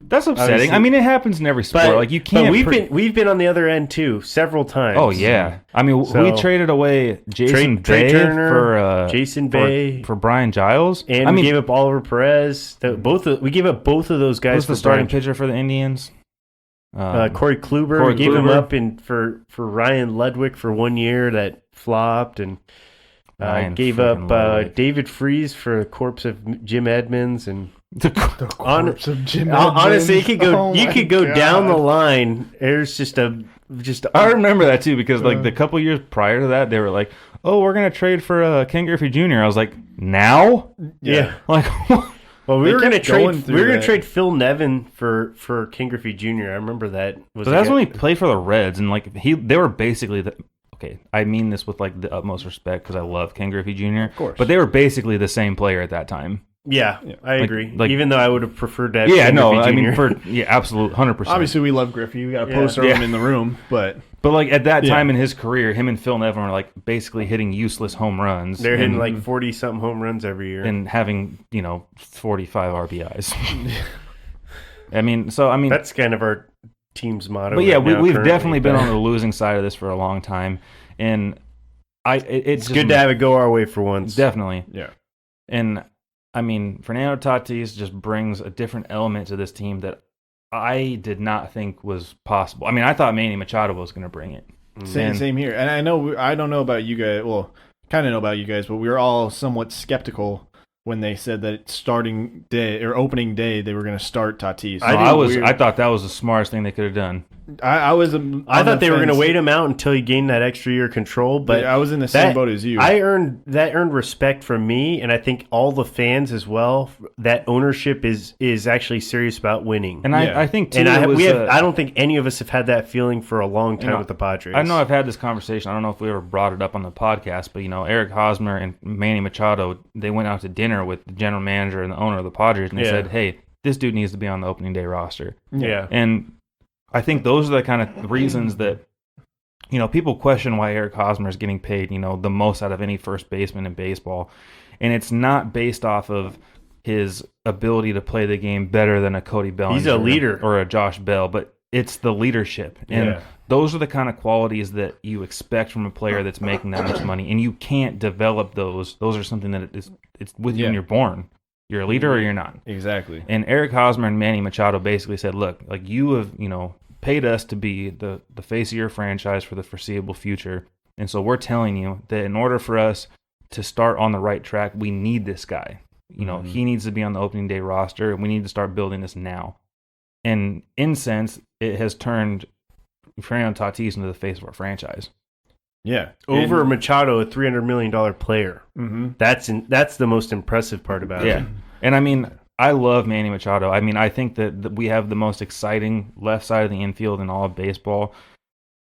That's upsetting. Obviously. I mean, it happens in every sport. But like you can't. But we've been on the other end too several times. Oh yeah. I mean, we So- traded away Jason Trey Bay Turner, for Jason Bay. for Brian Giles. And I we mean, gave up Oliver Perez. We gave up both of those guys who's for the starting Brian. pitcher for the Indians? Corey Kluber. Corey We gave him Kluber. up for Ryan Ludwig for 1 year that flopped, and Ryan gave freaking up Ludwig. David Freese for the corpse of Jim Edmonds. And the corpse of Jim honestly, you Edmonds. could go Oh you my could go down the God. line. There's just I remember that too because like the couple years prior to that, they were like, "Oh, we're gonna trade for Ken Griffey Jr." I was like, "Now?" yeah. Like, Well, we They were gonna kept going trade. through We were gonna that. trade Phil Nevin for Ken Griffey Jr. I remember that. but that's when he played for the Reds, and like they were basically the. Okay, I mean this with like the utmost respect because I love Ken Griffey Jr. Of course. But they were basically the same player at that time. Yeah, I Like- agree. like- Even though I would have preferred that. Yeah, Ken no, Griffey I mean Jr. absolute 100%. Obviously, we love Griffey. We got a Yeah. poster of him in the room, but But like at that Yeah. time in his career, him and Phil Nevin were like basically hitting useless home runs. they're hitting and, like 40-something home runs every year. and having 45 RBIs. I mean, That's kind of our team's motto. but yeah, right now, we've currently, definitely been but on the losing side of this for a long time, and it's It's good to have it go our way for once. definitely. yeah, And I mean, Fernando Tatis just brings a different element to this team that I did not think was possible. I mean, I thought Manny Machado was going to bring it. same here. And I know I don't know about you guys. Well, kind of know about you guys, but we were all somewhat skeptical when they said that starting day or opening day they were going to start Tatis. I thought that was the smartest thing they could have done. I was. I thought they were going to wait him out until he gained that extra year of control, but I was in the same boat as you. I earned respect from me, and I think all the fans as well. That ownership is actually serious about winning. And Yeah. I think too, And it was, I don't think any of us have had that feeling for a long time know, with the Padres. I know I've had this conversation. I don't know if we ever brought it up on the podcast, but Eric Hosmer and Manny Machado, they went out to dinner with the general manager and the owner of the Padres, and they Yeah. said, "Hey, this dude needs to be on the opening day roster." Yeah. And I think those are the kind of reasons that people question why Eric Hosmer is getting paid the most out of any first baseman in baseball, and it's not based off of his ability to play the game better than a Cody Bellinger. He's a leader. or a Josh Bell, but it's the leadership, and Yeah. those are the kind of qualities that you expect from a player that's making that much money, and you can't develop those. Those are something that it's with you when Yeah. you're born. You're a leader or you're not. exactly. And Eric Hosmer and Manny Machado basically said, "Look, like you have, paid us to be the face of your franchise for the foreseeable future, and so we're telling you that in order for us to start on the right track, we need this guy. He needs to be on the opening day roster, and we need to start building this now." And in sense, it has turned Fernando Tatis into the face of our franchise. Yeah, Over Machado, a $300 million player. Mm-hmm. That's the most impressive part about it. Yeah, and I mean, I love Manny Machado. I mean, I think that we have the most exciting left side of the infield in all of baseball.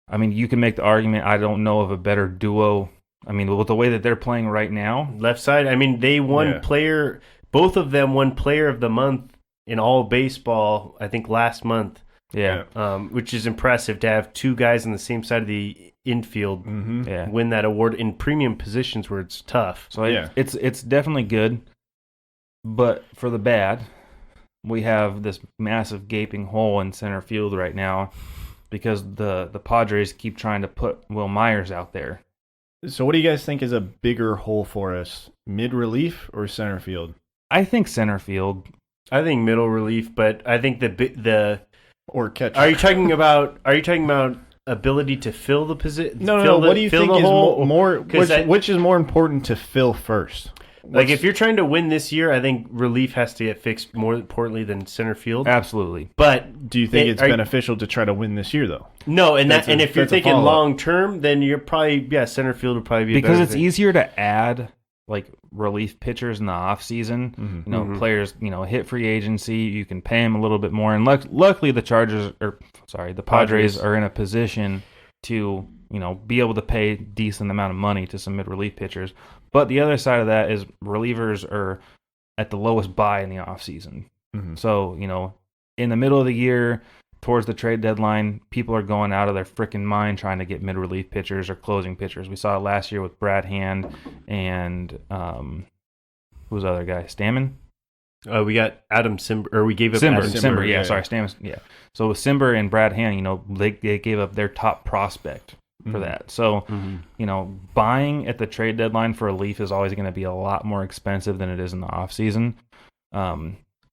I mean, you can make the argument. I don't know of a better duo. I mean, with the way that they're playing right now, Left side, I mean, they won Yeah. player. Both of them won Player of the Month in all of baseball. I think last month. Yeah. which is impressive to have two guys on the same side of the infield Yeah. win that award in premium positions where it's tough. So Yeah. it's definitely good, but for the bad, we have this massive gaping hole in center field right now because the Padres keep trying to put Will Myers out there. So what do you guys think is a bigger hole for us, mid relief or center field? I think center field. I think middle relief, but I think the Or catcher? are you talking about ability to fill the position? No. What do you think is more which is more important to fill first? Like if you're trying to win this year, I think relief has to get fixed more importantly than center field. Absolutely. But Do you think it's beneficial to try to win this year though? no, and That's if you're that's a thinking follow-up. long term, then you're probably center field would probably be a Because better it's thing. easier to add like relief pitchers in the off season. You know, players, hit free agency, you can pay them a little bit more, and luckily the Padres are in a position to be able to pay a decent amount of money to some mid relief pitchers. But the other side of that is relievers are at the lowest buy in the off season. So in the middle of the year, towards the trade deadline, people are going out of their freaking mind trying to get mid-relief pitchers or closing pitchers. We saw it last year with Brad Hand and who was the other guy? Stammen? We got Adam Simber, or we gave up Simber. Adam Simber, yeah, yeah. sorry, Stammen. Yeah. So with Simber and Brad Hand, they gave up their top prospect for that. So, buying at the trade deadline for a Leaf is always going to be a lot more expensive than it is in the offseason.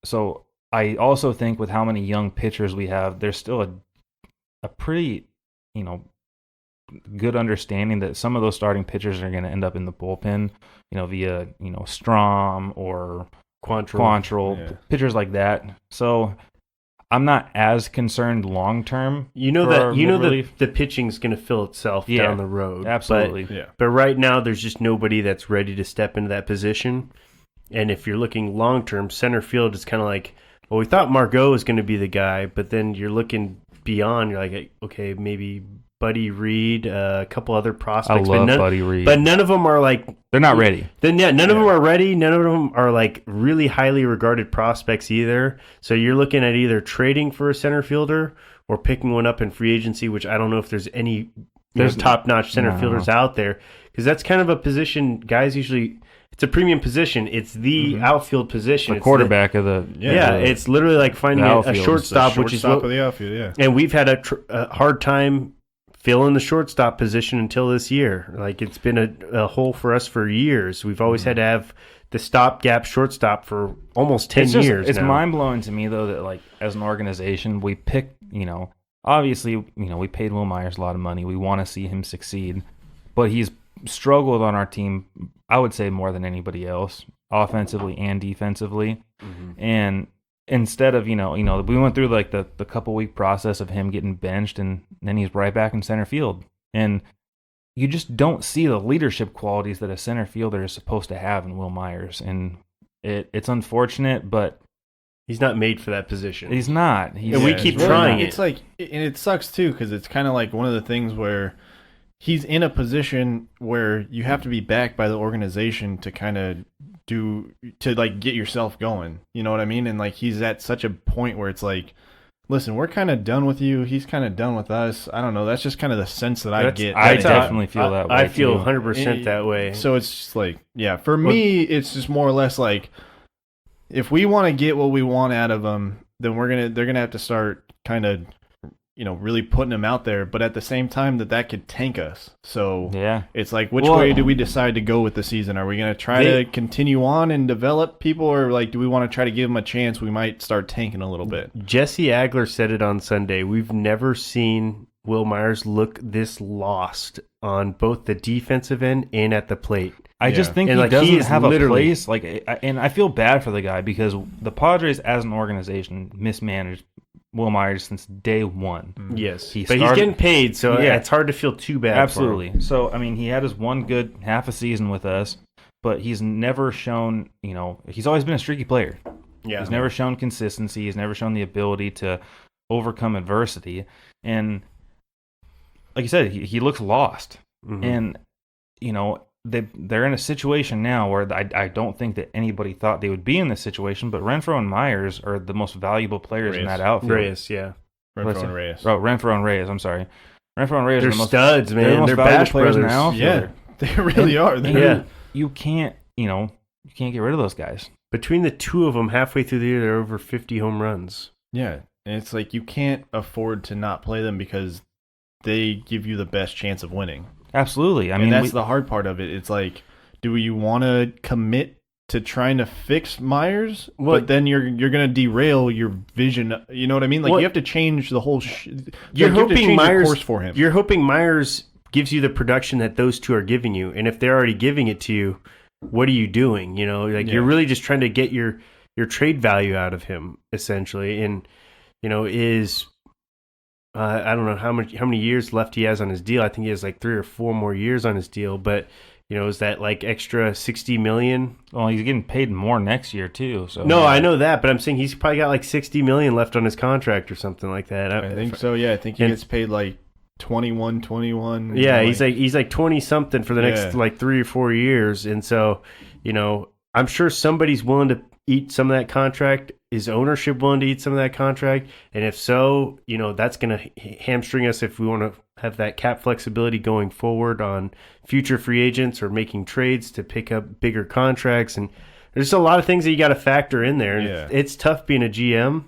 So I also think with how many young pitchers we have, there's still a pretty, good understanding that some of those starting pitchers are going to end up in the bullpen, via, Strom or Quantrill, pitchers like that. So I'm not as concerned long term. The pitching's going to fill itself down the road. Absolutely. But right now, there's just nobody that's ready to step into that position. And if you're looking long term, center field is kind of like, well, we thought Margot was going to be the guy, but then you're looking beyond. You're like, okay, maybe Buddy Reed, a couple other prospects. I love Buddy Reed. But none of them are like... They're not ready. None of them are ready. None of them are like really highly regarded prospects either. So you're looking at either trading for a center fielder or picking one up in free agency, which I don't know if there's any top-notch center fielders out there. Because that's kind of a position guys usually... It's a premium position. It's the outfield position. The quarterback of the... Yeah, it's literally like finding a shortstop, which is of the outfield, yeah. And we've had a hard time filling the shortstop position until this year. Like, it's been a hole for us for years. We've always had to have the stopgap shortstop for almost 10 years It's now. mind-blowing to me, though, that, like, as an organization, we picked, obviously, we paid Will Myers a lot of money. We want to see him succeed. But he's struggled on our team, I would say, more than anybody else, offensively and defensively. And instead of, we went through like the couple week process of him getting benched, and then he's right back in center field. And you just don't see the leadership qualities that a center fielder is supposed to have in Will Myers. And it's unfortunate, but he's not made for that position. he's not. And we keep trying it. It's like, and it sucks too, because it's kind of like one of the things where he's in a position where you have to be backed by the organization to kind of get yourself going. You know what I mean? And like he's at such a point where it's like, listen, we're kind of done with you. He's kind of done with us. I don't know. That's just kind of the sense that I get. I definitely feel that way. I feel too. 100% that way. So it's just like, yeah, for me, it's just more or less like, if we want to get what we want out of them, then they're gonna have to start kind of, really putting them out there. But at the same time, that could tank us. So Yeah. it's like, which way do we decide to go with the season? Are we going to try to continue on and develop people, or like, do we want to try to give them a chance? We might start tanking a little bit. Jesse Agler said it on Sunday. We've never seen Will Myers look this lost on both the defensive end and at the plate. I just think And, he like, doesn't he is have a literally- place. And I feel bad for the guy because the Padres, as an organization, mismanaged Will Myers since day one. Yes, He but he's started- getting paid, so Yeah. it's hard to feel too bad. Absolutely. For him. So, I mean, he had his one good half a season with us, but he's never shown, he's always been a streaky player. Yeah, He's never shown consistency. He's never shown the ability to overcome adversity. And like you said, he looks lost. And, they're in a situation now where I don't think that anybody thought they would be in this situation, but Renfroe and Myers are the most valuable players in that outfield. Reyes, yeah. Renfro and Reyes. Oh, Renfro and Reyes. I'm sorry. Renfro and Reyes They're are the most studs, they're the man. most They're valuable Bash players brothers. now. Yeah, they really are. Yeah. You can't, you can't get rid of those guys. Between the two of them, halfway through the year, they're over 50 home runs. Yeah, and it's like you can't afford to not play them because they give you the best chance of winning. Absolutely. I And mean, that's the hard part of it. It's like, do you want to commit to trying to fix Myers, but then you're going to derail your vision? You know what I mean? Like you have to change the whole. You're you have to hoping change your Myers course for him. You're hoping Myers gives you the production that those two are giving you, and if they're already giving it to you, what are you doing? You're really just trying to get your trade value out of him, essentially. And is I don't know how many years left he has on his deal. I think he has like 3 or 4 more years on his deal. But is that like extra $60 million? well, he's getting paid more next year too. So No, I know that, but I'm saying he's probably got like $60 million left on his contract or something like that. I think so. Yeah, I think he gets paid like 21. Yeah, he's like 20 something for the next like 3 or 4 years, and so I'm sure somebody's willing to eat some of that contract. Is ownership willing to eat some of that contract? And if so, that's going to hamstring us if we want to have that cap flexibility going forward on future free agents or making trades to pick up bigger contracts. And there's a lot of things that you got to factor in there. Yeah. It's tough being a GM.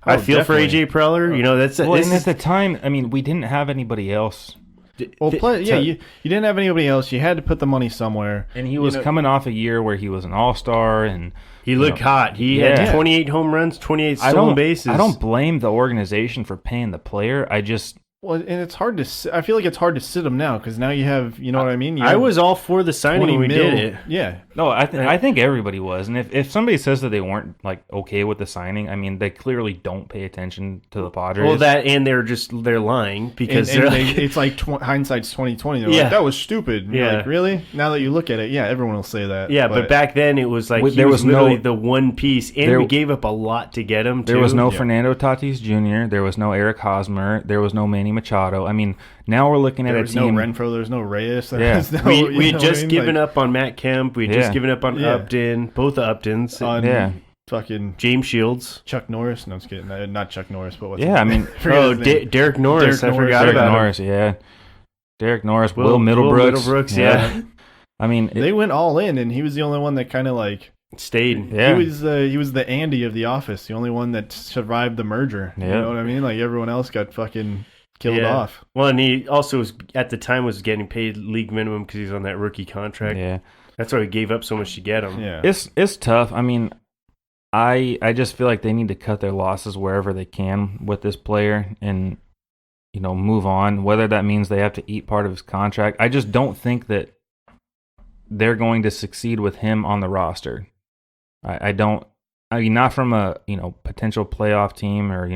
I feel definitely. for AJ Preller. That's Well, and at the time, I mean, we didn't have anybody else, Well, you didn't have anybody else. You had to put the money somewhere. and he was coming off a year where he was an all-star, and he looked hot. He Yeah. had 28 home runs, 28 stolen bases. I don't blame the organization for paying the player. I just Well, and it's hard to. I feel like it's hard to sit him now because now you have. You know what I mean? You I have was all for the signing when we did it. Yeah, no, I think everybody was, and if somebody says that they weren't like okay with the signing, I mean, they clearly don't pay attention to the Padres. Well, that and they're lying because and they're it's like hindsight's 2020. They're Yeah. like, that was stupid. And you're Yeah. like, really? Now that you look at it, yeah, everyone will say that. yeah, but back then it was like Well, he there was was no- literally the one piece, and there- we gave up a lot to get him. there too. was no Yeah. Fernando Tatis Jr., there was no Eric Hosmer, there was no Manny Machado. I mean, now we're looking at there a was no team. Renfro. There was no Reyes. There Yeah. was no, We you had know just what I mean? given Like, up on Matt Kemp. We had just Yeah. given up on Yeah. Upton, both the Uptons, on Yeah. fucking James Shields. Chuck Norris. No, I'm just kidding. Not Chuck Norris, but what's Yeah, I mean, forget Oh, his name. Derek Norris. Derek I Norris. forgot Derek about him. Norris, yeah. Derek Norris, Will Middlebrooks. Middlebrooks, yeah. I mean, They went all in, and he was the only one that kind of like. Stayed. yeah. He was the Andy of the office, the only one that survived the merger. You Yeah. know what I mean? Like everyone else got fucking killed Yeah. off. Well, and he also was at the time was getting paid league minimum because he's on that rookie contract. yeah. That's why he gave up so much to get him. Yeah. It's tough. I mean, I just feel like they need to cut their losses wherever they can with this player and move on. Whether that means they have to eat part of his contract, I just don't think that they're going to succeed with him on the roster. I don't. I mean, not from a potential playoff team or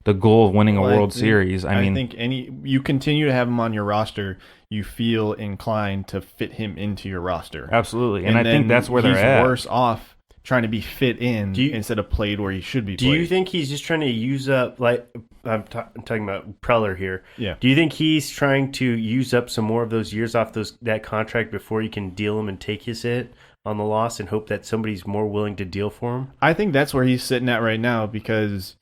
the goal of winning a Well, World Series. I mean, think you continue to have him on your roster, you feel inclined to fit him into your roster. absolutely, and I think that's where they're he's at. worse off trying to be fit in instead of played where he should be Do played. you think he's just trying to use up, like, I'm talking about Preller here. Yeah. Do you think he's trying to use up some more of those years off that contract before you can deal him and take his hit on the loss and hope that somebody's more willing to deal for him? I think that's where he's sitting at right now because,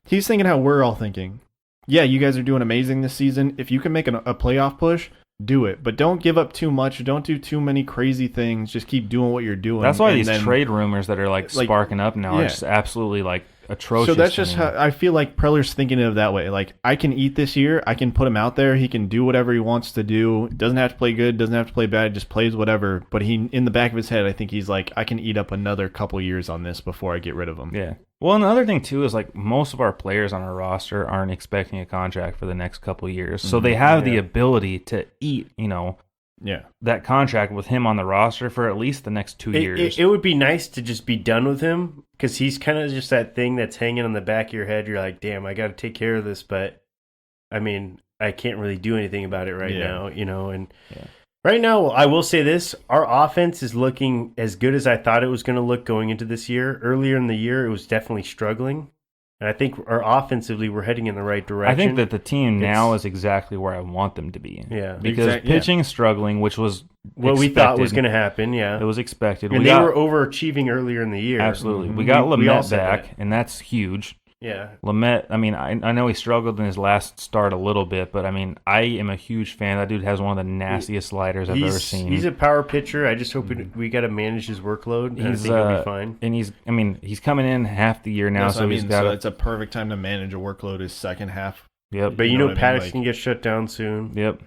he's thinking how we're all thinking. Yeah, you guys are doing amazing this season. If you can make a playoff push, do it. But don't give up too much. Don't do too many crazy things. Just keep doing what you're doing. That's why And these then- trade rumors that are like sparking up now are yeah. just absolutely like atrocious. So that's to just me. how I feel like Preller's thinking of it that way. Like, I can eat this year. I can put him out there. He can do whatever he wants to do. Doesn't have to play good. Doesn't have to play bad. Just plays whatever. But in the back of his head, I think he's like, I can eat up another couple years on this before I get rid of him. Yeah. Well, and the other thing too is like most of our players on our roster aren't expecting a contract for the next couple of years, so they have the ability to eat, Yeah. that contract with him on the roster for at least the next 2 years. It would be nice to just be done with him because he's kind of just that thing that's hanging on the back of your head. You're like, damn, I got to take care of this, but I mean, I can't really do anything about it right now, and right now, I will say this, our offense is looking as good as I thought it was going to look going into this year. Earlier in the year, it was definitely struggling. And I think offensively, we're heading in the right direction. I think that the team now is exactly where I want them to be. Yeah. Because pitching is struggling, which was what we thought was going to happen, yeah. It was expected. And they were overachieving earlier in the year. Absolutely. We got we all Lamet said back, that. and that's huge. Yeah. Lamette, I mean, I know he struggled in his last start a little bit, but I mean, I am a huge fan. That dude has one of the nastiest sliders I've ever seen. He's a power pitcher. I just hope we got to manage his workload. And I think he'll be fine. And he's coming in half the year now, That's what so I mean. he's got. So it's a perfect time to manage a workload his second half. Yep. But You know what I mean? Paddock can get shut down soon. Yep.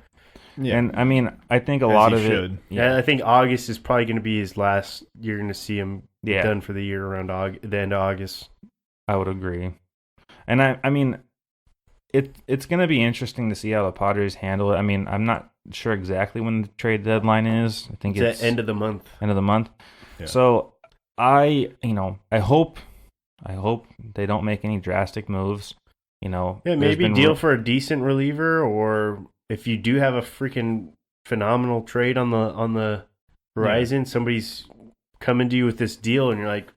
Yeah. And I mean, I think a As lot he of should. it. Yeah, I think August is probably going to be his last. You're going to see him Yeah. done for the year around the end of August. I would agree. And I mean, it's going to be interesting to see how the Padres handle it. I mean, I'm not sure exactly when the trade deadline is. I think it's the end of the month. End of the month. Yeah. So I hope they don't make any drastic moves. Yeah, there's maybe been deal for a decent reliever, or if you do have a freaking phenomenal trade on the horizon, somebody's coming to you with this deal, and you're like,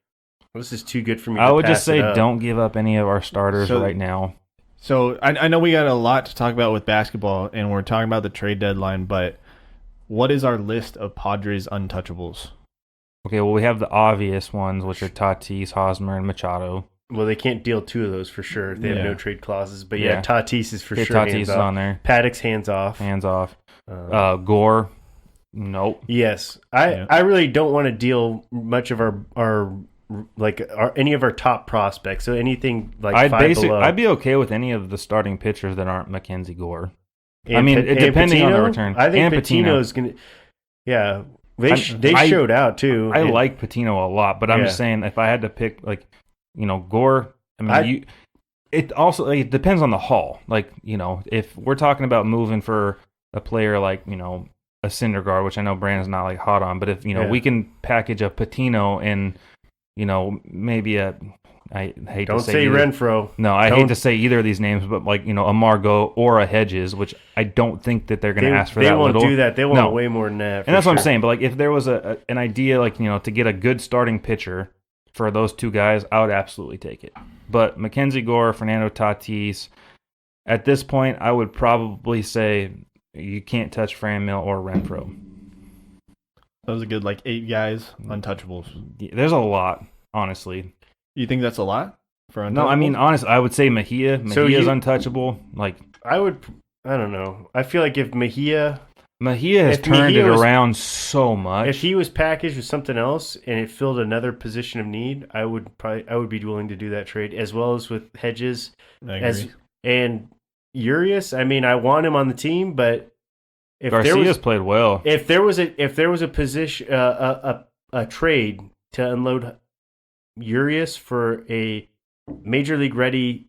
this is too good for me. I to would just pass say it up. don't give up any of our starters So- right now. So I know we got a lot to talk about with basketball, and we're talking about the trade deadline, but what is our list of Padres untouchables? Okay, well we have the obvious ones, which are Tatis, Hosmer, and Machado. Well, they can't deal two of those for sure. They have Yeah. no trade clauses. But Yeah. yeah, Tatis is for Okay, sure Tatis hands is off. on there. Paddock's hands off. Hands off. Gore. Nope. Yes, Yeah. I really don't want to deal much of our any of our top prospects. So anything like below. I'd be okay with any of the starting pitchers that aren't Mackenzie Gore. And I mean, and depending on the Patino? return. I think And Patino. Patino's gonna. Yeah, they I- showed out too. I And- like Patino a lot, but I'm Yeah. just saying if I had to pick, Gore. I mean, it also it depends on the haul. If we're talking about moving for a player like a Syndergaard, which I know Brandon's not like hot on, but if we can package a Patino and maybe I hate Don't to say say either- Renfro. No, I Don't- hate to say either of these names, but a Margot or a Hedges, which I don't think that they're going to ask for They that won't little. do that. They want No. way more than that. And that's what I'm saying. But if there was an idea to get a good starting pitcher for those two guys, I would absolutely take it. But Mackenzie Gore, Fernando Tatis, at this point, I would probably say you can't touch Fran Mill or Renfro. That was a good 8 guys untouchables. There's a lot, honestly. You think that's a lot for untouchables? No, I mean honestly, I would say Mejia. Mejia's untouchable. I don't know. I feel like if Mejia Mejia has If turned Mejia it was- around so much. If he was packaged with something else and it filled another position of need, I would be willing to do that trade, as well as with Hedges I agree. and Urias. I mean, I want him on the team, but if Garcia's played well. if there was a position a trade to unload Urias for a major league ready,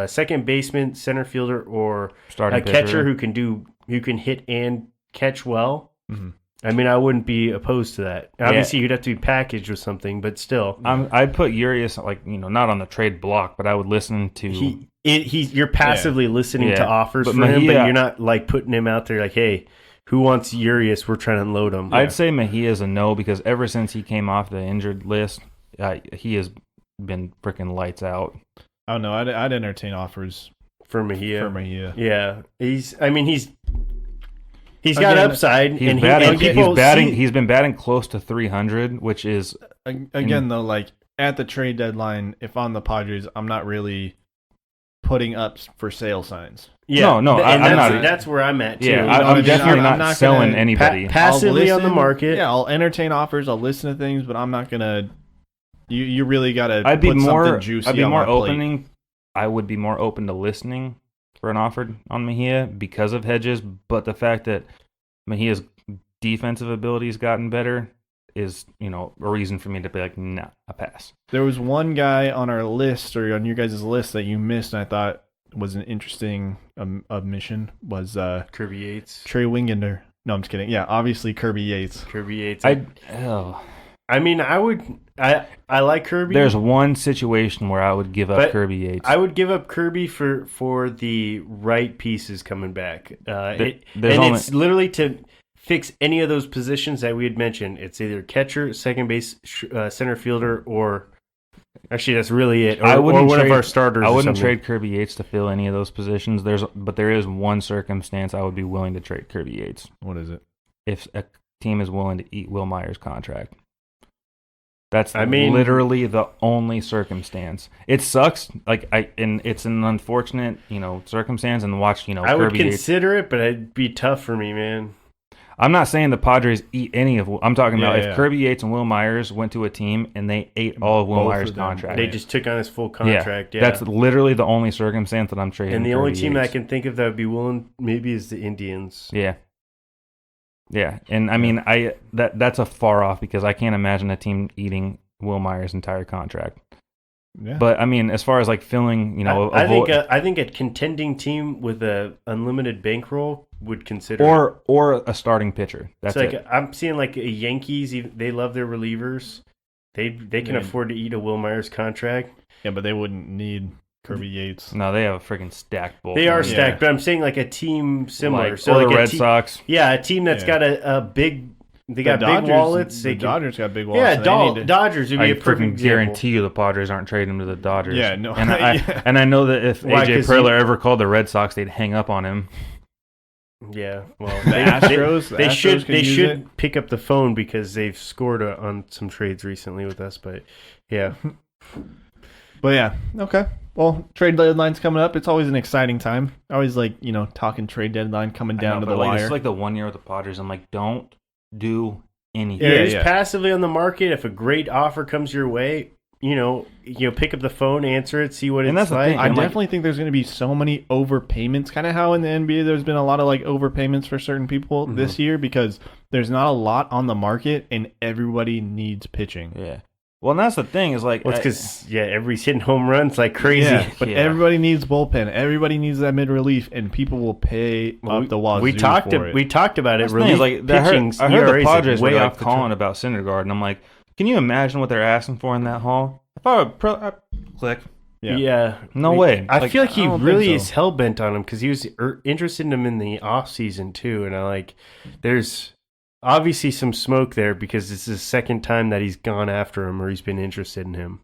second baseman, center fielder, or Starting a catcher pitcher. who can hit and catch well. Mm-hmm. I mean, I wouldn't be opposed to that. Obviously, you'd have to be packaged with something, but still, I'd put Urias not on the trade block, but I would listen to. you're passively listening Yeah. to offers But for him, but Mejia- you're not putting him out there like, hey, who wants Urias? We're trying to unload him. I'd say Mejia's a no because ever since he came off the injured list, he has been freaking lights out. I don't know. I'd entertain offers for Mejia. for Mejia. Yeah, he's got Again, upside. He's and batting. people see- He's been batting close to 300, which is Again, though, at the trade deadline, if I'm the Padres, I'm not really putting up for sale signs. Yeah, No, and I'm that's, not- that's where I'm at too. yeah. know what I I'm mean? definitely I'm not, not selling gonna anybody. Passively I'll on the market. Yeah, I'll entertain offers. I'll listen to things, but I'm not gonna. You really gotta. I'd be put more. something juicy I'd be on more my plate. opening. I would be more open to listening for an offer on Mejia because of Hedges, but the fact that Mejia's defensive ability's gotten better is, a reason for me to be like, nah, a pass. There was one guy on our list or on your guys' list that you missed, and I thought was an interesting admission was Kirby Yates. Trey Wingender. No, I'm just kidding. Yeah, obviously Kirby Yates. Kirby Yates. I mean, I like Kirby. there's one situation where I would give up But Kirby Yates. I would give up Kirby for the right pieces coming back. there's It's literally to fix any of those positions that we had mentioned. It's either catcher, second base, center fielder, or actually that's really it. Or one of our starters. I or wouldn't something. trade Kirby Yates to fill any of those positions. But there is one circumstance I would be willing to trade Kirby Yates What is it? if a team is willing to eat Will Myers' contract. That's literally the only circumstance. It sucks. And it's an unfortunate, circumstance. And watch, I would Kirby consider it, but it'd be tough for me, man. I'm not saying the Padres eat any of. I'm talking about if yeah. Kirby Yates and Will Myers went to a team and they ate all of Will Both Myers' of them. contract. They just took on his full contract. Yeah, That's literally the only circumstance that I'm trading. and the only Kirby team I Yates. can think of that would be willing maybe is the Indians. Yeah. Yeah, and I mean, that's a far off because I can't imagine a team eating Will Myers' entire contract. Yeah. But I mean, as far as filling, I think a contending team with a unlimited bankroll would consider or a starting pitcher. That's it. I'm seeing a Yankees. They love their relievers. They can afford to eat a Will Myers contract. Yeah, but they wouldn't need Kirby Yates. No, they have a freaking stacked bullpen. They are stacked, but I'm saying a team similar. So the Red Sox. Yeah, a team that's got a big. They got Dodgers, big wallets. The Dodgers got big wallets. Yeah, Dodgers would be I a perfect freaking example. guarantee you the Padres aren't trading him to the Dodgers. Yeah, no. And I know that if Why, AJ 'cause Preller ever called the Red Sox, they'd hang up on him. Yeah, well, The Astros. they should could use it. pick up the phone because they've scored on some trades recently with us. But yeah, But yeah, okay. Well, trade deadline's coming up. It's always an exciting time. I always talking trade deadline coming down to the wire. It's the 1 year with the Padres. I'm like, don't do anything. yeah, just passively on the market. If a great offer comes your way, pick up the phone, answer it, see what And it's that's the like. thing. I I'm definitely think there's going to be so many overpayments, kind of how in the NBA there's been a lot of overpayments for certain people this year because there's not a lot on the market and everybody needs pitching. Yeah. Well, and that's the thing is Well, it's because everybody's hitting home runs like crazy. Yeah, but Yeah. everybody needs bullpen. Everybody needs that mid relief, and people will pay up the wazoo we talked for it. we talked about it. That's the thing Relief is, pitching's I heard the ERAs Padres way were off the calling about Syndergaard, and I'm like, can you imagine what they're asking for in that hall? If I would click, Yeah. no way. I feel like he I don't really think so. is hell bent on him because he was interested in him in the off season too, and there's obviously some smoke there because this is the second time that he's gone after him or he's been interested in him.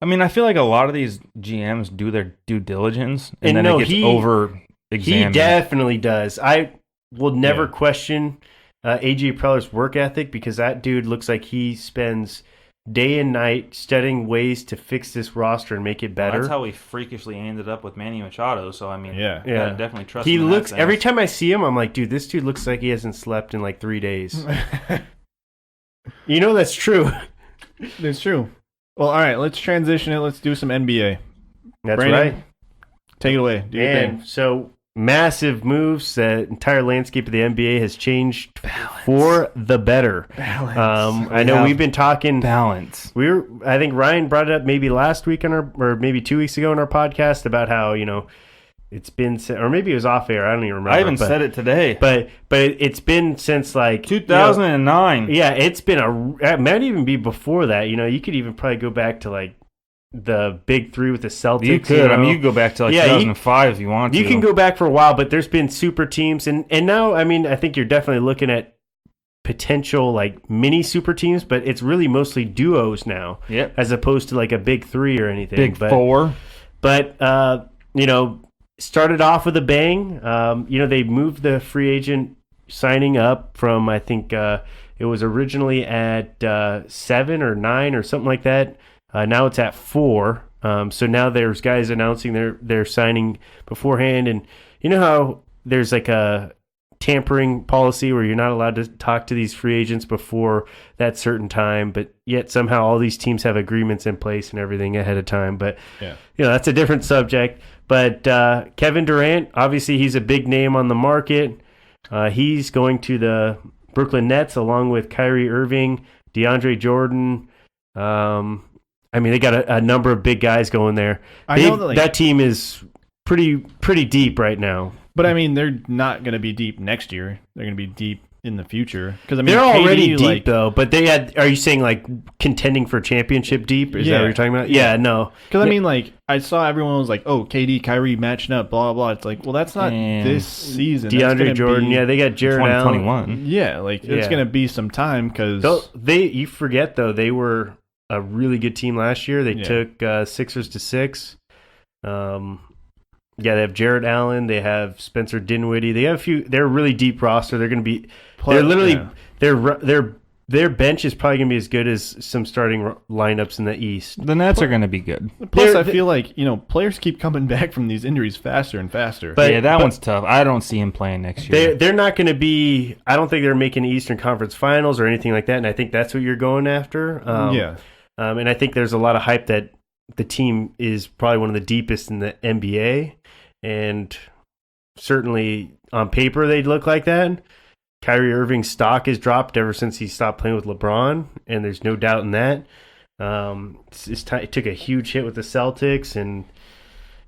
I mean, I feel like a lot of these GMs do their due diligence, and then no, it gets he over-examined. He definitely does. I will never question AJ Preller's work ethic because that dude looks like he spends day and night studying ways to fix this roster and make it better. That's how we freakishly ended up with Manny Machado. So I mean, Yeah. gotta definitely trust. He him in that looks sense. every time I see him, I'm like, dude, this dude looks like he hasn't slept in 3 days. That's true. It's true. Well, all right, let's transition it. Let's do some NBA. That's Brandon, right. Take it away. Do your thing. And so massive moves. The entire landscape of the NBA has changed for the better. I know we've been talking balance. I think Ryan brought it up maybe last week or maybe 2 weeks ago in our podcast about how it's been, or maybe it was off air. I don't even remember. I even said it today. but it's been since 2009. Yeah, it's been it might even be before that. You could even probably go back to the big three with the Celtics. You could. I mean, you could go back to 2005 if you want to. You can go back for a while, but there's been super teams, and now, I mean, I think you're definitely looking at potential mini super teams, but it's really mostly duos now, as opposed to a big three or anything. Big four. But started off with a bang. They moved the free agent signing up from, I think it was originally at 7 or 9 or something like that. Now it's at 4. So now there's guys announcing they're signing beforehand, and you know how there's a tampering policy where you're not allowed to talk to these free agents before that certain time, but yet somehow all these teams have agreements in place and everything ahead of time. But that's a different subject. But Kevin Durant, obviously he's a big name on the market. He's going to the Brooklyn Nets along with Kyrie Irving, DeAndre Jordan. I mean, they got a number of big guys going there. I know that team is pretty deep right now. But I mean, they're not going to be deep next year. They're going to be deep in the future. Because I mean, they're KD, already deep though. But they had. Are you saying contending for championship deep? Is that what you're talking about? Yeah, no. Because I mean, I saw everyone was like, "Oh, KD, Kyrie matching up, blah blah." It's like, well, that's not this season. DeAndre Jordan, they got Jared Allen. 2021. Yeah, it's going to be some time because you forget though they were a really good team last year. They took Sixers to 6. They have Jared Allen. They have Spencer Dinwiddie. They have a few. They're a really deep roster. They're going to be. They're literally. Their their bench is probably going to be as good as some starting lineups in the East. The Nets are going to be good. Plus, I feel like players keep coming back from these injuries faster and faster. But That one's tough. I don't see him playing next year. They're not going to be. I don't think they're making the Eastern Conference Finals or anything like that. And I think that's what you're going after. And I think there's a lot of hype that the team is probably one of the deepest in the NBA, and certainly on paper they look like that. Kyrie Irving's stock has dropped ever since he stopped playing with LeBron, and there's no doubt in that. It took a huge hit with the Celtics, and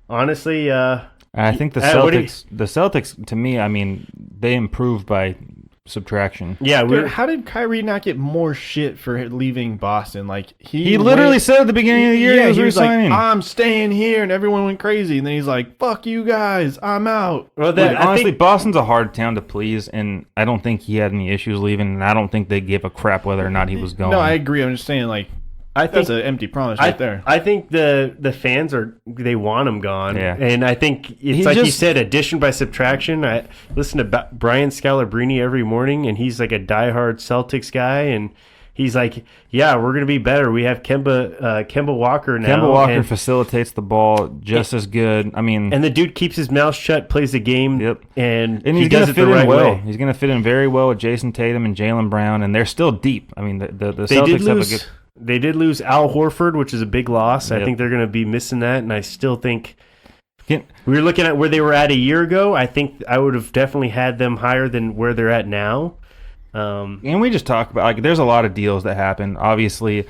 honestly, I think the Celtics, to me, I mean, they improved by subtraction. Yeah, Dude, how did Kyrie not get more shit for leaving Boston? Like he literally said at the beginning of the year he was resigning. Like, I'm staying here, and everyone went crazy. And then he's like, "Fuck you guys, I'm out." Well, honestly, Boston's a hard town to please, and I don't think he had any issues leaving, and I don't think they gave a crap whether or not he was going. No, I agree. I'm just saying, like, I think that's an empty promise right there. I think the fans they want him gone. Yeah. And I think it's like you said, addition by subtraction. I listen to Brian Scalabrine every morning, and he's like a diehard Celtics guy, and he's like, yeah, we're going to be better. We have Kemba Walker now. Kemba Walker facilitates the ball just as good. I mean, and the dude keeps his mouth shut, plays the game, and he does it the right way. He's going to fit in very well with Jason Tatum and Jaylen Brown, and they're still deep. I mean, the Celtics have a good... They did lose Al Horford, which is a big loss. I think they're going to be missing that, and I still think we were looking at where they were at a year ago. I think I would have definitely had them higher than where they're at now. And we just talk about, like, there's a lot of deals that happen. Obviously,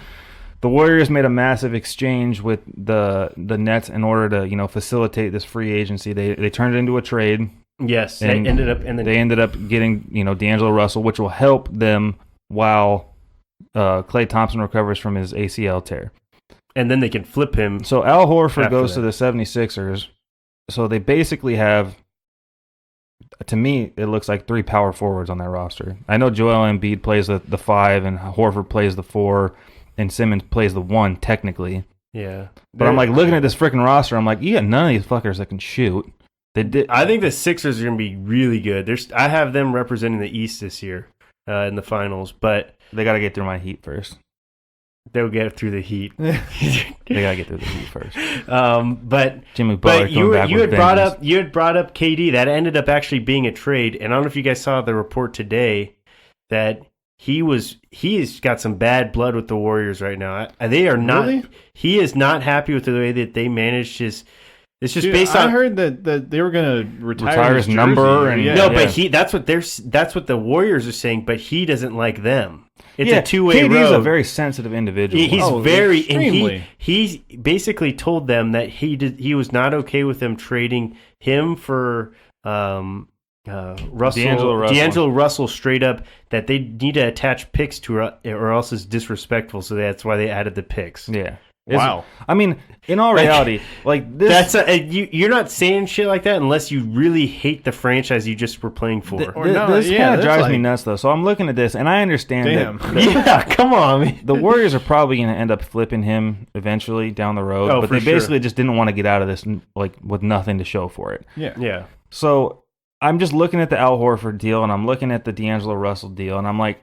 the Warriors made a massive exchange with the Nets in order to facilitate this free agency. They turned it into a trade. Yes, they ended up getting D'Angelo Russell, which will help them while Klay Thompson recovers from his ACL tear. And then they can flip him. So Al Horford goes to the 76ers. So they basically have, to me, it looks like 3 power forwards on that roster. I know Joel Embiid plays the 5, and Horford plays the 4, and Simmons plays the 1, technically. Yeah. But I'm like, looking at this freaking roster, I'm like, you got none of these fuckers that can shoot. I think the Sixers are going to be really good. I have them representing the East this year in the finals, but they got to get through my Heat first. They'll get through the Heat. They gotta get through the Heat first. But Jimmy Butler you had brought up KD. That ended up actually being a trade. And I don't know if you guys saw the report today that he's got some bad blood with the Warriors right now. They are not. Really? He is not happy with the way that they managed his. It's just based on. I heard that they were going to retire his number and but that's what the Warriors are saying. But he doesn't like them. It's a two-way road. KD's a very sensitive individual. He basically told them that he was not okay with them trading him for D'Angelo Russell straight up, that they need to attach picks to or else it's disrespectful. So that's why they added the picks. Yeah. Wow. I mean, in all reality, like this, you're not saying shit like that unless you really hate the franchise you just were playing for. This kind of drives me nuts, though. So I'm looking at this, and I understand that come on. The Warriors are probably going to end up flipping him eventually down the road, but they basically just didn't want to get out of this like with nothing to show for it. Yeah. So I'm just looking at the Al Horford deal, and I'm looking at the D'Angelo Russell deal, and I'm like,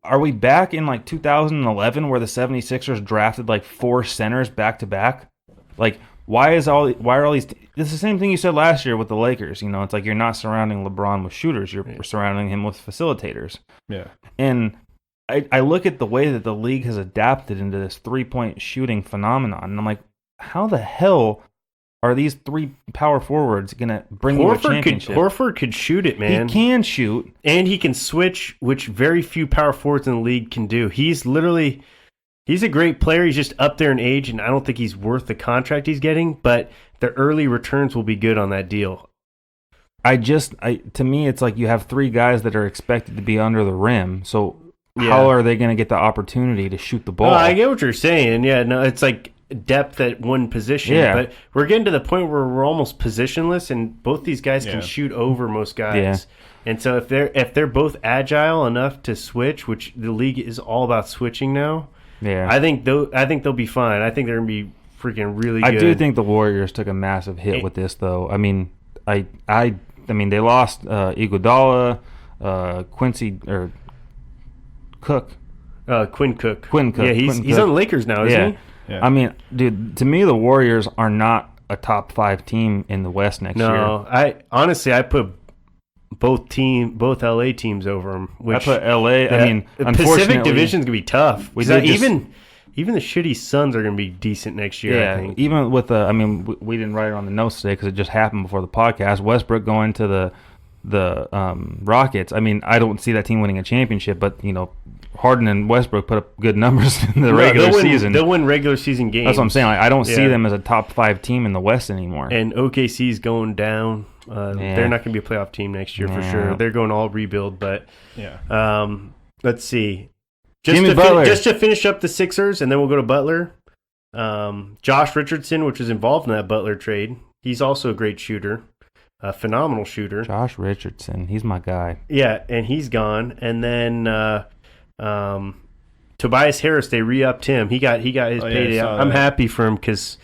are we back in like 2011 where the 76ers drafted like 4 centers back to back? Like, why are all these? It's the same thing you said last year with the Lakers. It's like you're not surrounding LeBron with shooters; you're surrounding him with facilitators. Yeah. And I look at the way that the league has adapted into this 3-point shooting phenomenon, and I'm like, how the hell are these 3 power forwards going to bring you a championship? Horford could shoot it, man. He can shoot. And he can switch, which very few power forwards in the league can do. He's a great player. He's just up there in age, and I don't think he's worth the contract he's getting, but the early returns will be good on that deal. To me, it's like you have 3 guys that are expected to be under the rim, so how are they going to get the opportunity to shoot the ball? Well, I get what you're saying. Yeah, no, it's like depth at one position, but we're getting to the point where we're almost positionless, and both these guys can shoot over most guys. And so if they're both agile enough to switch, which the league is all about switching now, I think they'll be fine. I think they're gonna be freaking really good. I do think the Warriors took a massive hit with this, though. I mean, they lost Iguodala, Cook. Quinn Cook. Quinn Cook. Yeah, he's Quinn Cook. on the Lakers now, isn't he? Yeah. I mean, dude, to me, the Warriors are not a top 5 team in the West next year. No, I put both LA teams over them. I put LA. I mean, the unfortunately, Pacific Division's gonna be tough. We did Even the shitty Suns are gonna be decent next year. yeah, I think. even with I mean, we didn't write it on the notes today because it just happened before the podcast. Westbrook going to the Rockets. I mean, I don't see that team winning a championship, but Harden and Westbrook put up good numbers in the regular season. They'll win regular season games. That's what I'm saying. Like, I don't see them as a top 5 team in the West anymore. And OKC's going down. They're not going to be a playoff team next year for sure. They're going all rebuild. But let's see. Just to finish up the Sixers, and then we'll go to Butler. Josh Richardson, which was involved in that Butler trade, he's also a great shooter, a phenomenal shooter. Josh Richardson, he's my guy. Yeah, and he's gone. And then Tobias Harris, they re-upped him. He got his payday. I'm happy for him because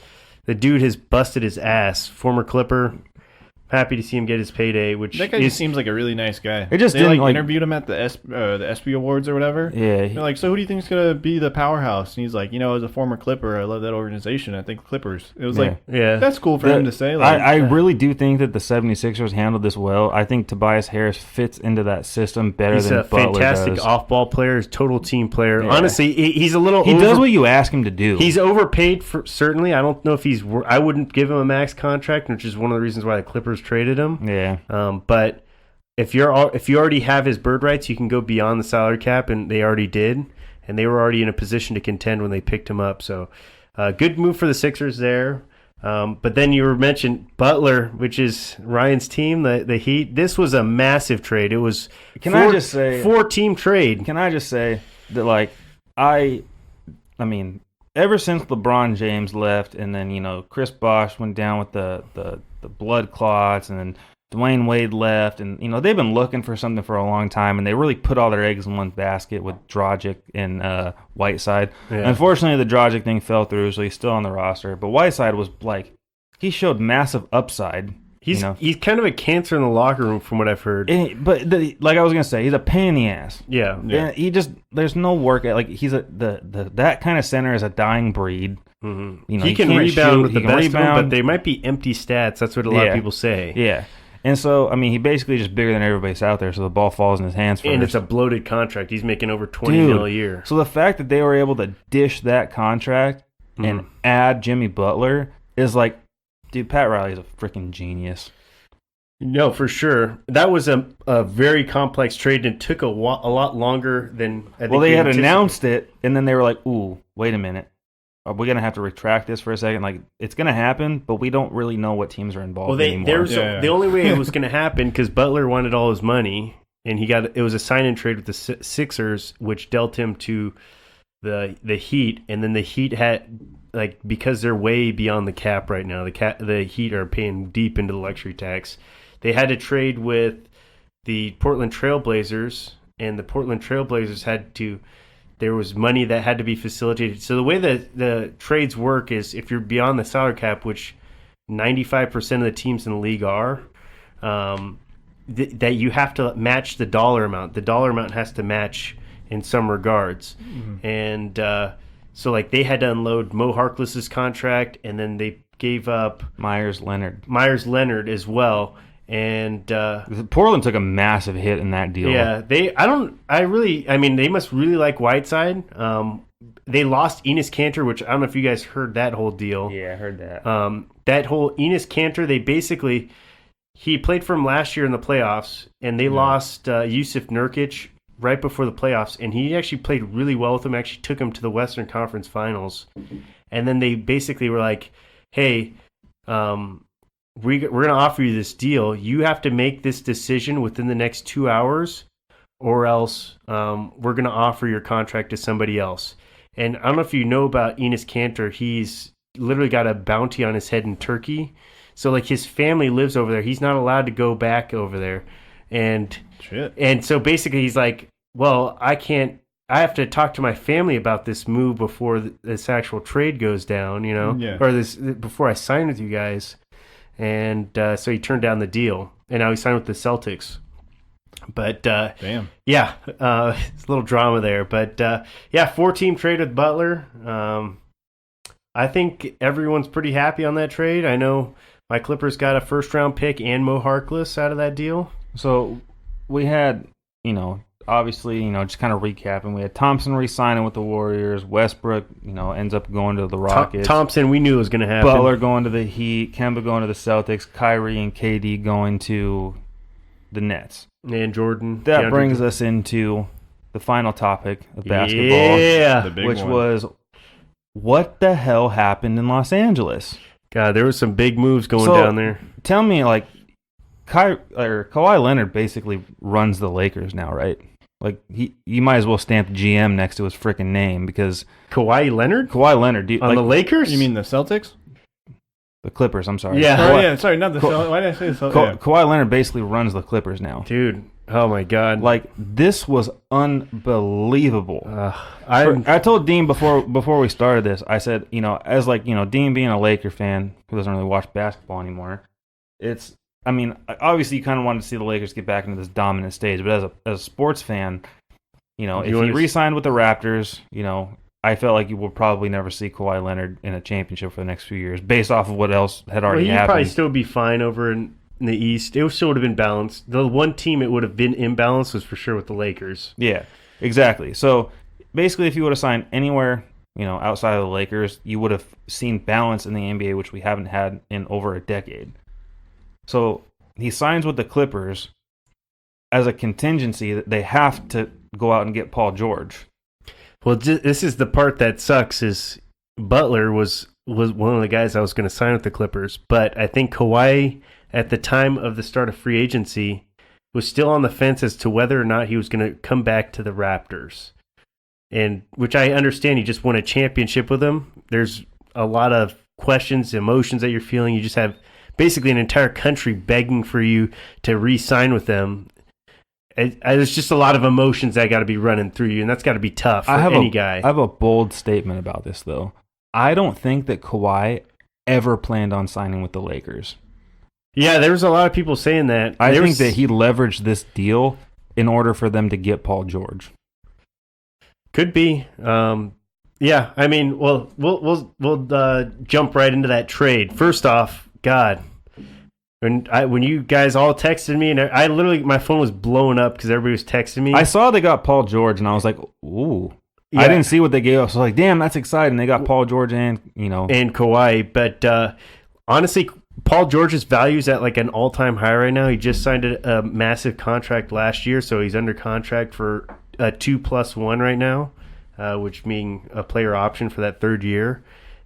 the dude has busted his ass. Former Clipper. Happy to see him get his payday. Which that guy just seems like a really nice guy. It just they didn't interviewed him at the ESPY Awards or whatever. Yeah, they're like, so who do you think is gonna be the powerhouse? And he's like, as a former Clipper, I love that organization. I think Clippers. It was that's cool for him to say. Like, I really do think that the 76ers handled this well. I think Tobias Harris fits into that system better than Butler does. He's a fantastic off-ball player, he's a total team player. Yeah. Honestly, he's a little. He does what you ask him to do. He's overpaid for certainly. I don't know if I wouldn't give him a max contract, which is one of the reasons why the Clippers traded him. Yeah. But if you already have his bird rights, you can go beyond the salary cap, and they already did, and they were already in a position to contend when they picked him up. So, good move for the Sixers there. But then you mentioned Butler, which is Ryan's team, the Heat. This was a massive trade. It was four-team trade. Can I just say that I mean, ever since LeBron James left, and then Chris Bosh went down with the blood clots, and then Dwayne Wade left, and they've been looking for something for a long time, and they really put all their eggs in one basket with Dragic and Whiteside. Yeah. Unfortunately, the Dragic thing fell through, so he's still on the roster. But Whiteside was he showed massive upside. He's kind of a cancer in the locker room, from what I've heard. Like I was gonna say, he's a pain in the ass. Yeah. He just there's no work. He's that kind of center is a dying breed. Mm-hmm. He can rebound with the best of them, but they might be empty stats. That's what a lot of people say. Yeah. And so, I mean, he basically just bigger than everybody's out there, so the ball falls in his hands first. And it's a bloated contract. He's making over $20 million a year. So the fact that they were able to dish that contract and add Jimmy Butler is dude, Pat Riley's a freaking genius. No, for sure. That was a very complex trade, and it took a lot longer than I think. Well, they had announced it, and then they were like, ooh, wait a minute. Are we going to have to retract this for a second? It's going to happen, but we don't really know what teams are involved anymore. The only way it was going to happen, because Butler wanted all his money, and it was a sign-in trade with the Sixers, which dealt him to the Heat, and then the Heat had, because they're way beyond the cap right now, the Heat are paying deep into the luxury tax. They had to trade with the Portland Trailblazers, and the Portland Trailblazers there was money that had to be facilitated. So the way that the trades work is if you're beyond the salary cap, which 95% of the teams in the league are, that you have to match the dollar amount. The dollar amount has to match in some regards. Mm-hmm. And so they had to unload Mo Harkless's contract, and then they gave up Myers Leonard as well. And Portland took a massive hit in that deal. Yeah, they must really like Whiteside. They lost Enes Kanter, which I don't know if you guys heard that whole deal. Yeah, I heard that. That whole Enes Kanter, he played for him last year in the playoffs, and they lost Yusuf Nurkic right before the playoffs, and he actually played really well with them, actually took him to the Western Conference Finals. And then they basically were like, hey, we're going to offer you this deal. You have to make this decision within the next 2 hours, or else we're going to offer your contract to somebody else. And I don't know if you know about Enes Kanter. He's literally got a bounty on his head in Turkey. So his family lives over there. He's not allowed to go back over there. And so basically he's like, well, I have to talk to my family about this move before this actual trade goes down, or before I sign with you guys. And so he turned down the deal, and now he signed with the Celtics. But Damn. yeah, it's a little drama there. But yeah, 4-team trade with Butler. I think everyone's pretty happy on that trade. I know my Clippers got a first-round pick and Mo Harkless out of that deal. So we had, obviously, just kind of recapping. We had Thompson re-signing with the Warriors. Westbrook, ends up going to the Rockets. Thompson, we knew it was going to happen. Butler going to the Heat. Kemba going to the Celtics. Kyrie and KD going to the Nets. And Jordan. That brings us into the final topic of basketball. Yeah. The big which one. was, what the hell happened in Los Angeles? God, there was some big moves going So, down there. Tell me, Kawhi Leonard basically runs the Lakers now, right? Like, you might as well stamp GM next to his freaking name because Kawhi Leonard? Kawhi Leonard, On the Lakers? You mean the Celtics? the Clippers? I'm sorry. Yeah. Oh, yeah. Sorry, not the Celtics. Why did I say the Celtics? Kawhi Leonard basically runs the Clippers now. Dude, oh my God. Like, this was unbelievable. I I told Dean before we started this, I said, as Dean being a Laker fan who doesn't really watch basketball anymore, obviously you kind of wanted to see the Lakers get back into this dominant stage, but as a sports fan, if he re-signed with the Raptors, I felt like you will probably never see Kawhi Leonard in a championship for the next few years, based off of what else had already he'd happened. probably still be fine over in the East. It still would have been balanced. The one team it would have been imbalanced was for sure with the Lakers. Yeah, exactly. So basically, if you would have signed anywhere, outside of the Lakers, you would have seen balance in the NBA, which we haven't had in over a decade. So he signs with the Clippers as a contingency that they have to go out and get Paul George. Well, this is the part that sucks is Butler was one of the guys I was going to sign with the Clippers, but I think Kawhi at the time of the start of free agency was still on the fence as to whether or not he was going to come back to the Raptors. And which I understand, he just won a championship with them. There's a lot of questions, emotions that you're feeling. You just have basically an entire country begging for you to re-sign with them. There's just a lot of emotions that got to be running through you, and that's got to be tough for any guy. I have a bold statement about this, though. I don't think that Kawhi ever planned on signing with the Lakers. Yeah, there was a lot of people saying that. I think that he leveraged this deal in order for them to get Paul George. Could be. Yeah, we'll jump right into that trade. First off, God, when you guys all texted me, and I literally, my phone was blowing up because everybody was texting me. I saw they got Paul George, and I was like, ooh. Yeah. I didn't see what they gave us. So I was like, damn, that's exciting. They got Paul George and Kawhi. But honestly, Paul George's value is at like an all-time high right now. He just signed a massive contract last year, so he's under contract for a 2+1 right now, which means a player option for that third year.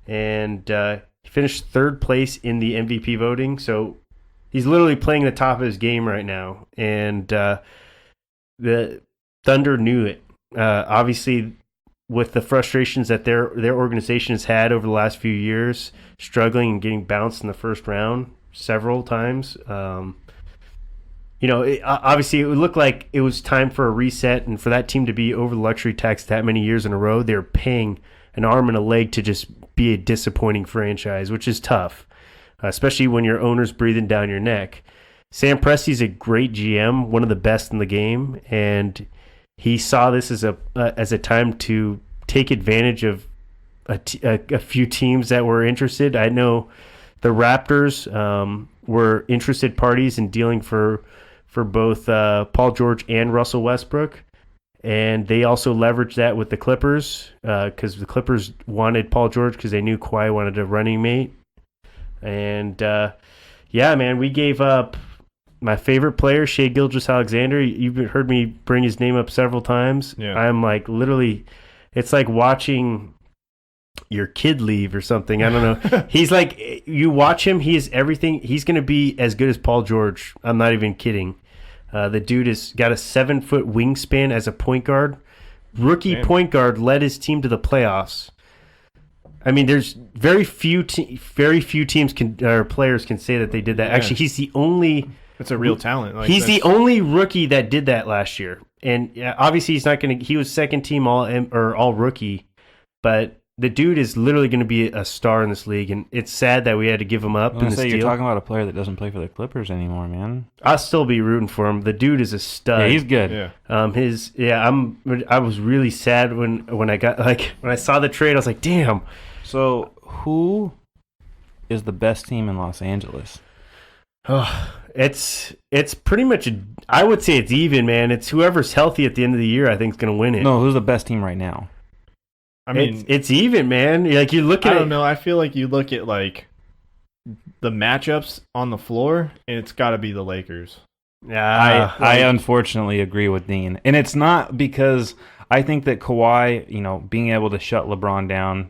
And he finished third place in the MVP voting, so he's literally playing the top of his game right now. And the Thunder knew it. Obviously, with the frustrations that their organization has had over the last few years, struggling and getting bounced in the first round several times, obviously it would look like it was time for a reset, and for that team to be over the luxury tax that many years in a row, they're paying an arm and a leg to just be a disappointing franchise, which is tough, especially when your owner's breathing down your neck. Sam Presti's a great GM, one of the best in the game, and he saw this as a time to take advantage of a few teams that were interested. I know the Raptors were interested parties in dealing for both Paul George and Russell Westbrook, and they also leveraged that with the Clippers because the Clippers wanted Paul George because they knew Kawhi wanted a running mate. And yeah, man, we gave up my favorite player, Shai Gilgeous-Alexander. You've heard me bring his name up several times. Yeah. I'm like, literally, it's like watching your kid leave or something. I don't know. He's like, you watch him, he is everything. He's going to be as good as Paul George. I'm not even kidding. The dude has got a 7-foot wingspan as a point guard. Rookie point guard led his team to the playoffs. I mean, there's very few teams or players can say that they did that. Yeah. Actually, he's the only. It's a real talent. Like, he's the only rookie that did that last year, and obviously he's not going to. He was second team all rookie, but the dude is literally going to be a star in this league, and it's sad that we had to give him up I'm in gonna this say you're deal. talking about a player that doesn't play for the Clippers anymore, man. I'll still be rooting for him. The dude is a stud. Yeah, he's good. Yeah. I was really sad when I saw the trade. I was like, damn. So who is the best team in Los Angeles? Oh, it's pretty much. I would say it's even, man. It's whoever's healthy at the end of the year. I think is going to win it. No, who's the best team right now? I mean, it's even, man. Like you're looking. I don't know. I feel like you look at like the matchups on the floor, and it's got to be the Lakers. Yeah, I unfortunately agree with Dean, and it's not because I think that Kawhi, being able to shut LeBron down,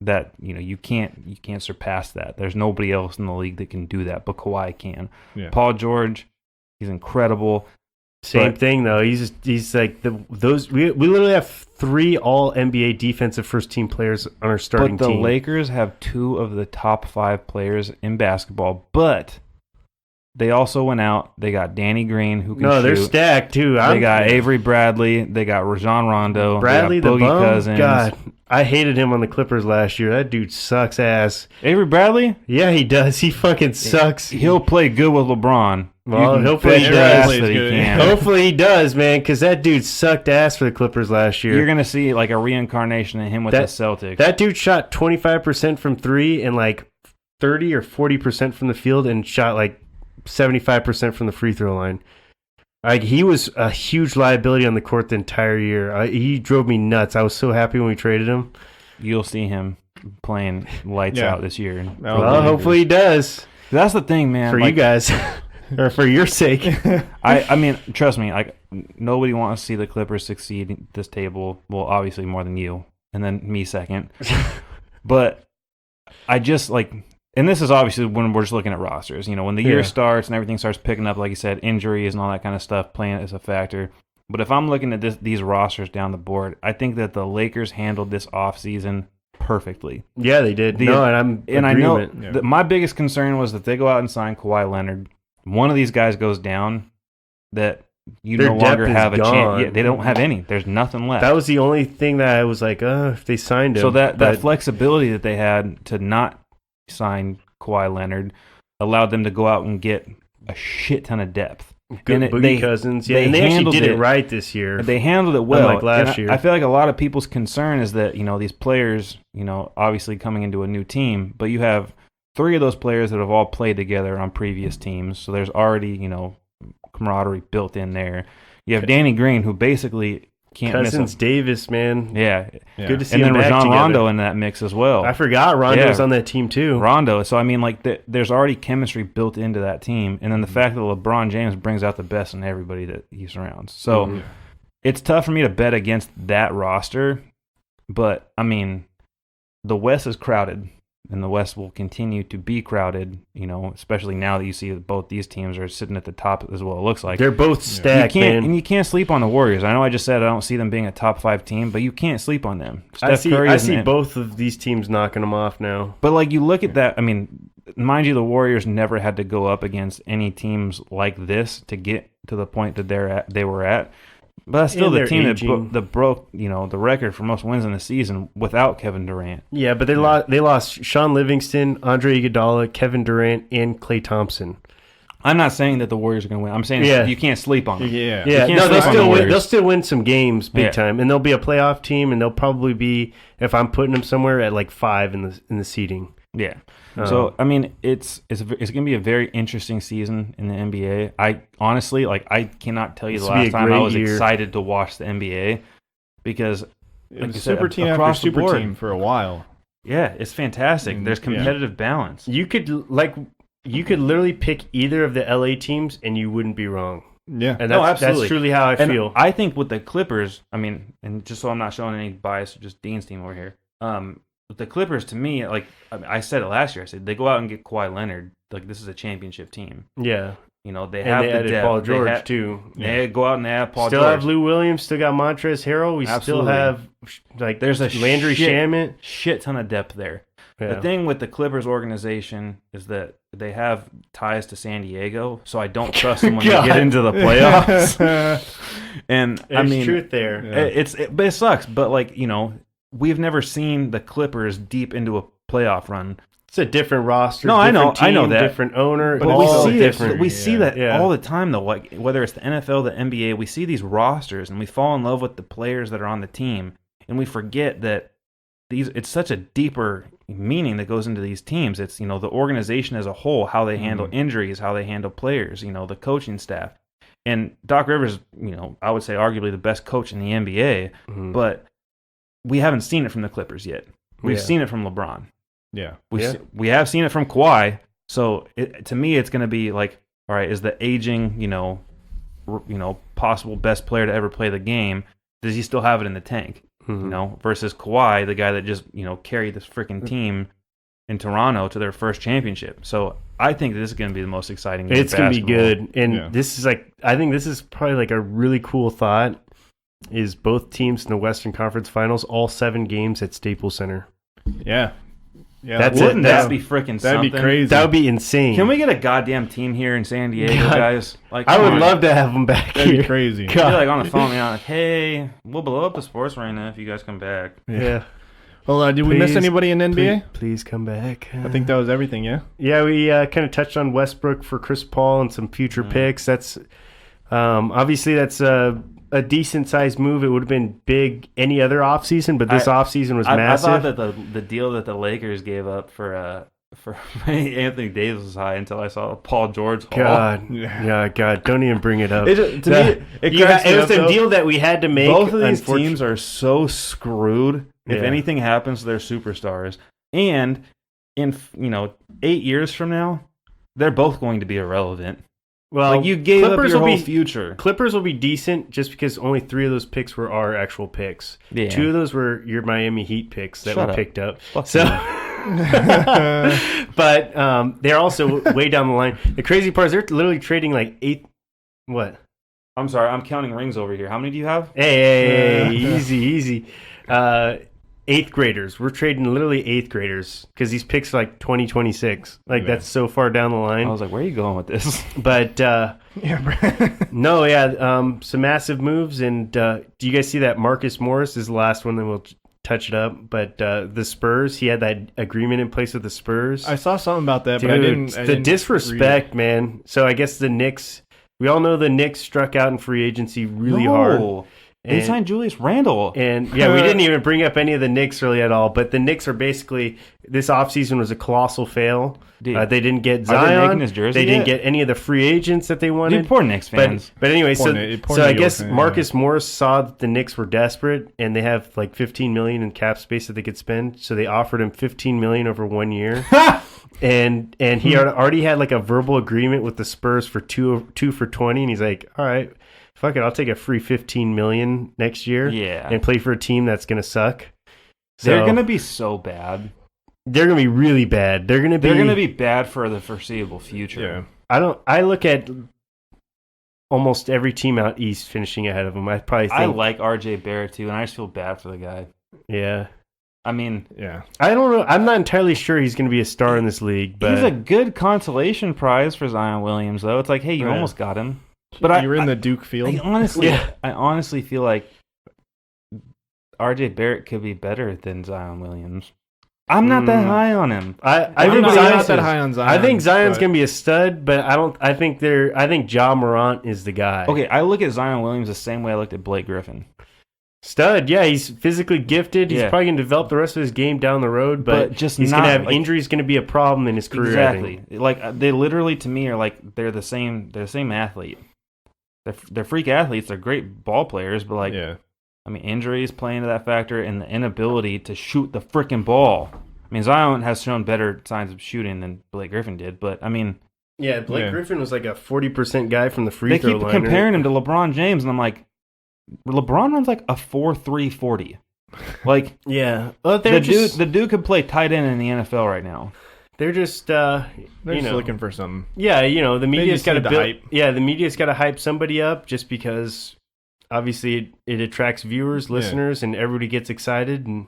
that you can't surpass that. There's nobody else in the league that can do that, but Kawhi can. Yeah. Paul George, he's incredible. Same thing though. He's like those. We literally have 3 all NBA defensive first team players on our starting But the team. Lakers have 2 of the top 5 players in basketball, but they also went out. They got Danny Green, who can shoot. No, they're stacked too. They got Avery Bradley. They got Rajon Rondo. Bradley they got the Boogie bum. Cousins. God, I hated him on the Clippers last year. That dude sucks ass. Avery Bradley? Yeah, he does. He fucking sucks. He'll play good with LeBron. Well, You can hopefully he bet does. your ass Plays that he good. can. Hopefully he does, man, because that dude sucked ass for the Clippers last year. You're going to see like a reincarnation of him with the Celtics. That dude shot 25% from 3 and like 30 or 40% from the field and shot like 75% from the free throw line. Like he was a huge liability on the court the entire year. He drove me nuts. I was so happy when we traded him. You'll see him playing lights Yeah. out this year. Well, hopefully he does That's the thing, man. for you guys, or for your sake. I mean, trust me. Like nobody wants to see the Clippers succeed at this table. Well, obviously more than you, and then me second. But I just like, and this is obviously when we're just looking at rosters. When the year starts and everything starts picking up, like you said, injuries and all that kind of stuff playing as a factor. But if I'm looking at these rosters down the board, I think that the Lakers handled this offseason perfectly. Yeah, they did. I know that my biggest concern was that they go out and sign Kawhi Leonard. One of these guys goes down, that you Their no longer depth is have a chance. gone. Yeah, they don't have any. There's nothing left. That was the only thing that I was like, if they signed him. So that But flexibility that they had to not sign Kawhi Leonard allowed them to go out and get a shit ton of depth. good and Boogie Cousins. Yeah, they and they actually handled did it it right this year. They handled it well. Unlike last And year. I feel like a lot of people's concern is that, these players, obviously coming into a new team, but you have 3 of those players that have all played together on previous teams. So there's already, camaraderie built in there. You have Danny Green, who basically can't Cousins, miss Davis, man. Yeah. Good to see And him then back Rajon together. Rondo in that mix as well. I forgot Rondo's Yeah. on that team too. Rondo. So, I mean, like, there's already chemistry built into that team. And then the fact that LeBron James brings out the best in everybody that he surrounds. So, it's tough for me to bet against that roster. But, I mean, the West is crowded. And the West will continue to be crowded, especially now that you see that both these teams are sitting at the top as well, it looks like. They're both stacked, man. And you can't sleep on the Warriors. I know I just said I don't see them being a top 5 team, but you can't sleep on them. I Steph Curry see isn't it. both of these teams knocking them off now. But like you look at that, I mean, mind you, the Warriors never had to go up against any teams like this to get to the point that they were at. But that's still And the they're team aging. that broke, the record for most wins in the season without Kevin Durant. Yeah, but they lost Sean Livingston, Andre Iguodala, Kevin Durant, and Klay Thompson. I'm not saying that the Warriors are going to win. I'm saying you can't sleep on them. Yeah. Yeah, can't no, sleep on the Warriors. they'll still win some games big Yeah. time, and they'll be a playoff team, and they'll probably be, if I'm putting them somewhere, at like 5 in the seeding. Yeah. So I mean, it's going to be a very interesting season in the NBA. I honestly, I cannot tell you the This will be last a time I great was year. excited to watch the NBA because, It like was you said, super team after across the super board. team for a while. Yeah, it's fantastic. There's Yeah. competitive balance. You could literally pick either of the LA teams, and you wouldn't be wrong. Yeah. And No, that's absolutely. truly how I And feel. I think with the Clippers, I mean, and just so I'm not showing any bias, just Dean's team over here. With the Clippers, to me, I said it last year. I said they go out and get Kawhi Leonard. Like this is a championship team. Yeah, They and have they the added depth. Paul George they have, too. They go out and they have Paul Still George. have Lou Williams. Still got Montrezl Harrell. We Absolutely. still have There's a Landry Shamet. shit ton of depth there. Yeah. The thing with the Clippers organization is that they have ties to San Diego, so I don't trust them when they God. get into the playoffs. And I There's mean, truth there. but it sucks. But we've never seen the Clippers deep into a playoff run. It's a different roster. No, I know team, that. Different owner. But it's we all see different. we see that Yeah. all the time, though. Like whether it's the NFL, the NBA, we see these rosters and we fall in love with the players that are on the team, and we forget that it's such a deeper meaning that goes into these teams. It's the organization as a whole, how they handle injuries, how they handle players, the coaching staff. And Doc Rivers, I would say arguably the best coach in the NBA, but we haven't seen it from the Clippers yet. We've seen it from LeBron. Yeah. We have seen it from Kawhi. So to me, it's going to be like, all right, is the aging, possible best player to ever play the game, does he still have it in the tank? Versus Kawhi, the guy that just, carried this freaking team in Toronto to their first championship. So I think this is going to be the most exciting game. It's going to be good. And this is I think this is probably like a really cool thought is both teams in the Western Conference Finals, all 7 games at Staples Center. Yeah. Yeah. That's Wouldn't it. that be freaking That'd something? be crazy. That would be insane. Can we get a goddamn team here in San Diego, guys? Like, I come would on. love to have them back That'd here. be crazy. Be like on the phone, like, hey, we'll blow up the sports arena if you guys come back. Yeah. Well, did we miss Please, anybody in NBA? Please come back. I think that was everything, yeah? Yeah, we kind of touched on Westbrook for Chris Paul and some future picks. That's obviously that's a decent-sized move. It would have been big any other offseason, but this offseason was massive. I thought that the deal that the Lakers gave up for Anthony Davis was high until I saw Paul George. God, yeah, God, don't even bring it up. It was a deal that we had to make. Both of these teams are so screwed. If Yeah. anything happens to their superstars, and in 8 years from now, they're both going to be irrelevant. Well, Like you gave up Clippers your will whole be- future. Clippers will be decent just because only 3 of those picks were our actual picks. Yeah. 2 of those were your Miami Heat picks that Shut were up. picked up. Fuck So, you. but they're also way down the line. The crazy part is they're literally trading like 8. What? I'm sorry, I'm counting rings over here. How many do you have? Hey, easy. 8th graders. We're trading literally 8th graders because these picks are like 2026. Like that's so far down the line. I was like, where are you going with this? But some massive moves. And do you guys see that Marcus Morris is the last one? Then we'll touch it up. But the Spurs, he had that agreement in place with the Spurs. I saw something about that, Dude, but I didn't. the disrespect, man. So I guess the Knicks. We all know the Knicks struck out in free agency really hard. They signed Julius Randle. And yeah, we didn't even bring up any of the Knicks really at all. But the Knicks are basically, this offseason was a colossal fail. Dude, they didn't get are they Zion. making his jersey They didn't yet? get any of the free agents that they wanted. Dude, poor Knicks fans. But anyway, Poor so New I York guess fans, Marcus Morris saw that the Knicks were desperate and they have like $15 million in cap space that they could spend. So they offered him $15 million over 1 year. And he already had like a verbal agreement with the Spurs for two for 20, and he's like, all right, fuck it, I'll take a free $15 million next year, and play for a team that's gonna suck. They're gonna be so bad. They're gonna be really bad. They're gonna be bad for the foreseeable future. Yeah. I look at almost every team out east finishing ahead of them. I probably think I like RJ Barrett too, and I just feel bad for the guy. yeah. I mean, Yeah. I don't know. I'm not entirely sure he's going to be a star in this league, but he's a good consolation prize for Zion Williams, though. It's like, hey, you almost got him. But You were in the Duke field. I honestly feel like RJ Barrett could be better than Zion Williams. I'm not that high on him. I think I'm not Zion's that high on Zion. I think Zion's but- going to be a stud, but I think Ja Morant is the guy. Okay, I look at Zion Williams the same way I looked at Blake Griffin. Stud, yeah, he's physically gifted. He's probably going to develop the rest of his game down the road, but just he's going not, to have like- injuries. Going to be a problem in his career. I think. Exactly. Like they literally to me are like they're the same athlete. They're freak athletes. They're great ball players, but like I mean, injuries play into that factor, and the inability to shoot the freaking ball. I mean, Zion has shown better signs of shooting than Blake Griffin did, but I mean, Yeah, Blake Griffin was like a 40% guy from the free they throw keep line. comparing him to LeBron James, and I'm like, LeBron runs like a 4.3 40. Like, yeah, well, the dude could play tight end in the NFL right now. They're just They're just looking for something. Yeah, the media's just got to need the build. hype. Yeah, the media's got to hype somebody up just because obviously it attracts viewers, listeners, and everybody gets excited. And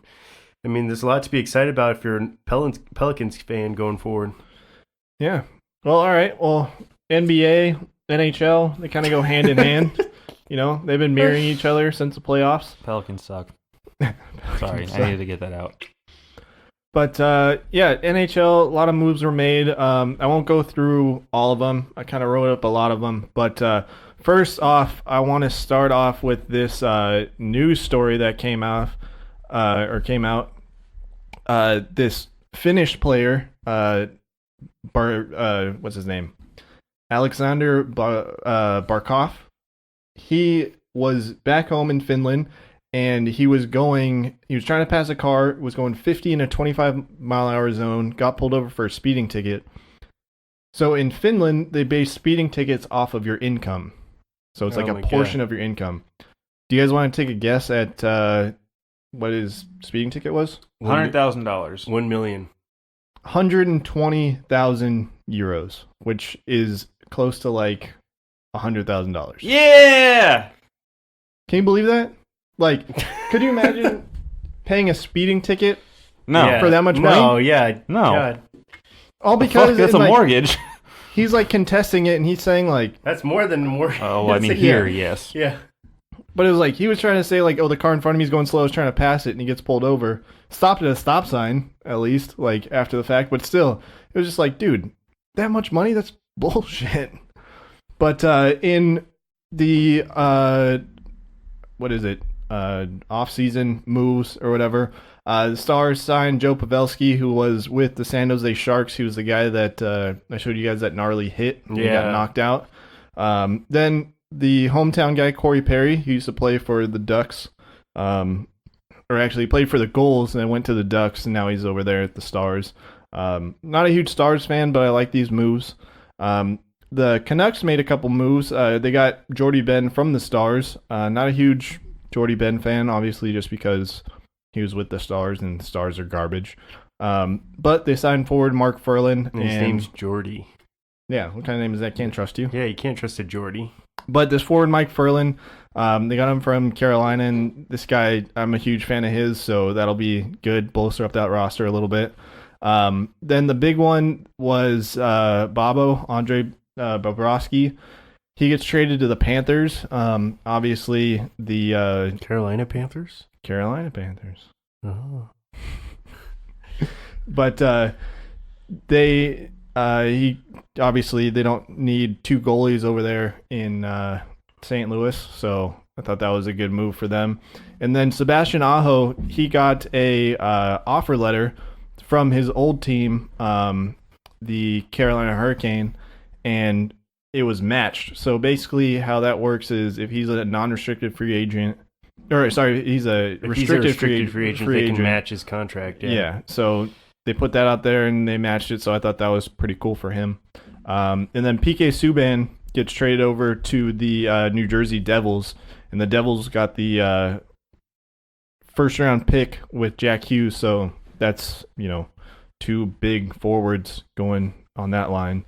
I mean, there's a lot to be excited about if you're a Pelicans fan going forward. Yeah. Well, all right. Well, NBA, NHL, they kind of go hand in hand. They've been mirroring each other since the playoffs. Pelicans suck. Sorry, I needed to get that out. But yeah, NHL, a lot of moves were made. I won't go through all of them. I kind of wrote up a lot of them. But first off, I want to start off with this news story that came out. This Finnish player, what's his name? Alexander Barkov. He was back home in Finland. And he was trying to pass a car, was going 50 in a 25-mile-an-hour zone, got pulled over for a speeding ticket. So in Finland, they base speeding tickets off of your income. So it's like a portion of your income. Do you guys want to take a guess at what his speeding ticket was? $100,000. 1 million. 120,000 euros, which is close to like $100,000. Yeah! Can you believe that? Like, could you imagine paying a speeding ticket No. for that much money? No, yeah. No. God. All because That's a like, mortgage. he's like contesting it, and he's saying like, That's more than more. Oh, I mean, Yeah. here, yes. Yeah. but it was like he was trying to say like, oh, the car in front of me is going slow. I was trying to pass it, and he gets pulled over. Stopped at a stop sign, at least, like after the fact. But still, it was just like, dude, that much money? That's bullshit. But in the what is it? Off-season moves or whatever. The Stars signed Joe Pavelski, who was with the San Jose Sharks. He was the guy that I showed you guys that gnarly hit. He got knocked out. Then the hometown guy, Corey Perry, he used to play for the Ducks. Or actually, he played for the Gulls and then went to the Ducks, and now he's over there at the Stars. Not a huge Stars fan, but I like these moves. The Canucks made a couple moves. They got Jordie Benn from the Stars. Not a huge Jordie Benn fan, obviously, just because he was with the Stars, and the Stars are garbage. But they signed forward Mark Ferland. And his name's Jordie. Yeah, what kind of name is that? Can't trust you. Yeah, you can't trust a Jordie. But this forward Mike Ferland, they got him from Carolina, and this guy, I'm a huge fan of his, so that'll be good. Bolster up that roster a little bit. Then the big one was Bobo, Andre Bobrovsky. He gets traded to the Panthers. Obviously, the Carolina Panthers? Carolina Panthers. Oh. But they don't need two goalies over there in St. Louis, so I thought that was a good move for them. And then Sebastian Aho, he got a offer letter from his old team, the Carolina Hurricane, and it was matched. So basically how that works is if he's a non-restricted free agent, he's a restricted free agent, they can match his contract. Yeah, so they put that out there and they matched it, so I thought that was pretty cool for him. And then PK Suban gets traded over to the New Jersey Devils, and the Devils got the first-round pick with Jack Hughes, so that's, two big forwards going on that line.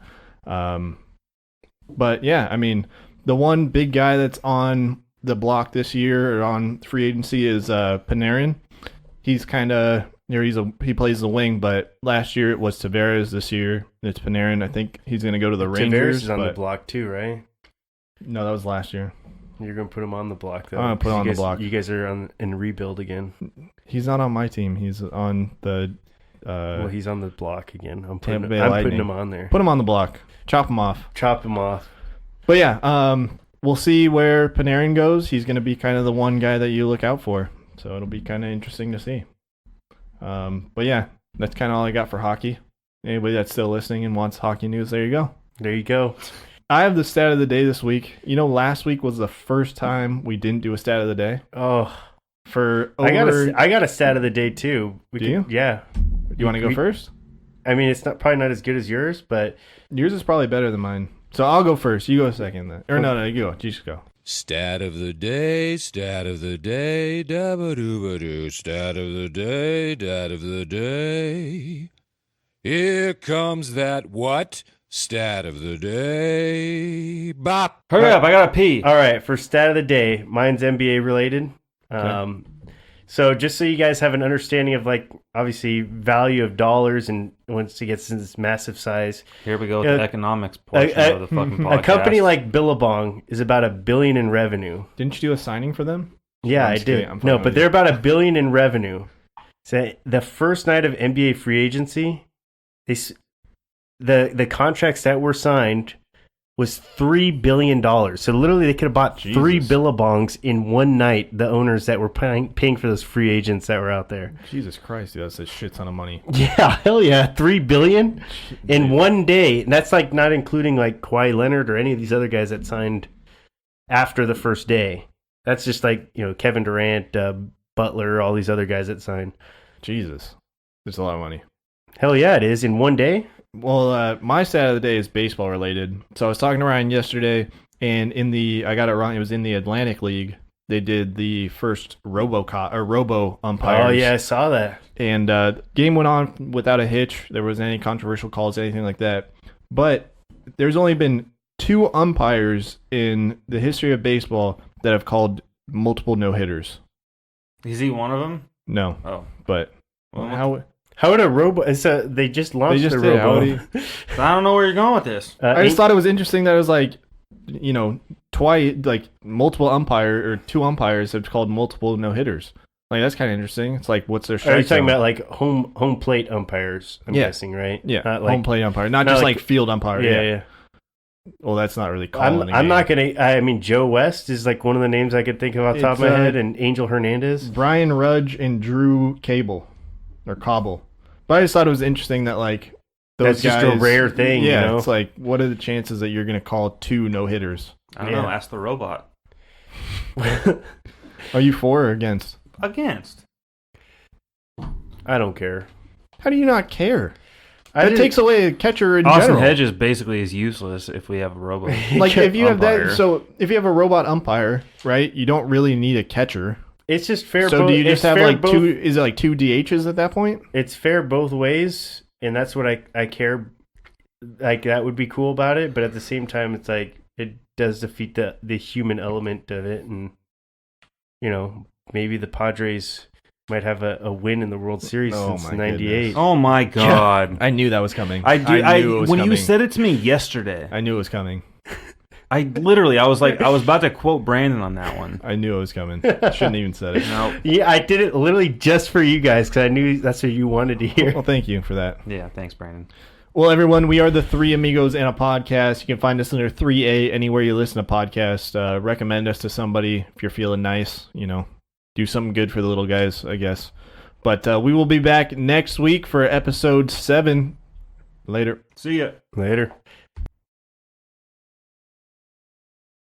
But yeah, I mean, the one big guy that's on the block this year or on free agency is Panarin. He's kind of he plays the wing, but last year it was Tavares. This year it's Panarin. I think he's going to go to the Rangers. Tavares is on the block too, right? No, that was last year. You're going to put him on the block, though. I'm going to put him on the block. You guys are in rebuild again. He's not on my team. He's on the... well, he's on the block again. I'm Tampa putting Bay Lightning. him on there. Put him on the block. Chop him off. But yeah, we'll see where Panarin goes. He's going to be kind of the one guy that you look out for. So it'll be kind of interesting to see. But yeah, that's kind of all I got for hockey. Anybody that's still listening and wants hockey news, there you go. There you go. I have the stat of the day this week. Last week was the first time we didn't do a stat of the day. Oh, I got a stat of the day too. Do you? Yeah. You want to go first? I mean, it's probably not as good as yours, but yours is probably better than mine. So I'll go first. You go second then. Or no, you go. You just go. Stat of the day, dabba-doo-ba-doo, stat of the day, dad of the day. Here comes that what? Stat of the day. Bop. Hurry up, I gotta pee. All right, for stat of the day, mine's NBA related. Okay. So just so you guys have an understanding of, obviously value of dollars, and once it gets to this massive size. Here we go with the economics portion of the fucking podcast. A company like Billabong is about $1 billion in revenue. Didn't you do a signing for them? Yeah, I'm I just kidding. did. I'm No, fine but with they're you. about $1 billion in revenue. So the first night of NBA free agency, the contracts that were signed was $3 billion. So literally, they could have bought 3 Jesus. billabongs in one night. The owners that were paying for those free agents that were out there. Jesus Christ, dude, that's a shit ton of money. Yeah, hell yeah, $3 billion in one day. And that's like not including like Kawhi Leonard or any of these other guys that signed after the first day. That's just like, you know, Kevin Durant, Butler, all these other guys that signed. Jesus, it's a lot of money. Hell yeah, it is in one day. Well, my stat of the day is baseball related. So I was talking to Ryan yesterday, and I got it wrong. It was in the Atlantic League. They did the first robo umpires. Oh yeah, I saw that. And game went on without a hitch. There wasn't any controversial calls, anything like that. But there's only been 2 umpires in the history of baseball that have called multiple no-hitters. Is he one of them? No, Oh. but Well, How would a robo? They just launched the did. How robo. would he- I don't know where you're going with this. I just thought it was interesting that it was like, you know, twice, like multiple umpire or 2 umpires have called multiple no hitters. Like that's kind of interesting. It's like, what's their strike Are you talking zone? about like home plate umpires? I'm Yeah. guessing, right? Yeah, Not like, home plate umpire, not not just like- like field umpire. yeah. Well, that's not really calling. I'm not gonna. I mean, Joe West is like one of the names I could think of off the top of It's, my head, and Angel Hernandez. Brian Rudge and Drew Cable or Cobble. But I just thought it was interesting that like those That's just a guys- rare thing, Yeah, you know? it's like, what are the chances that you're gonna call 2 no hitters? I don't know. Ask the robot. Are you for or against? Against. I don't care. How do you not care? I That didn't- takes away a catcher in Austin general. Hedges basically is useless if we have a robot. Like if you have umpire. that, so if you have a robot umpire, right? You don't really need a catcher. It's just fair. So do you just it's have fair like both- 2? Is it like 2 DHs at that point? It's fair both ways, and that's what I care. Like that would be cool about it, but at the same time, it's like it does defeat the human element of it, and you know maybe the Padres might have a win in the World Series Oh, since my '98. Oh my god. I knew that was coming. I do. knew it was When coming. you said it to me yesterday, I knew it was coming. I was about to quote Brandon on that one. I knew it was coming. Shouldn't even said it. No. Yeah, I did it literally just for you guys because I knew that's what you wanted to hear. Well, thank you for that. Yeah. Thanks, Brandon. Well, everyone, we are the 3 Amigos and a podcast. You can find us under 3A anywhere you listen to podcasts. Recommend us to somebody if you're feeling nice. You know, do something good for the little guys, I guess. But we will be back next week for episode 7. Later. See ya. Later.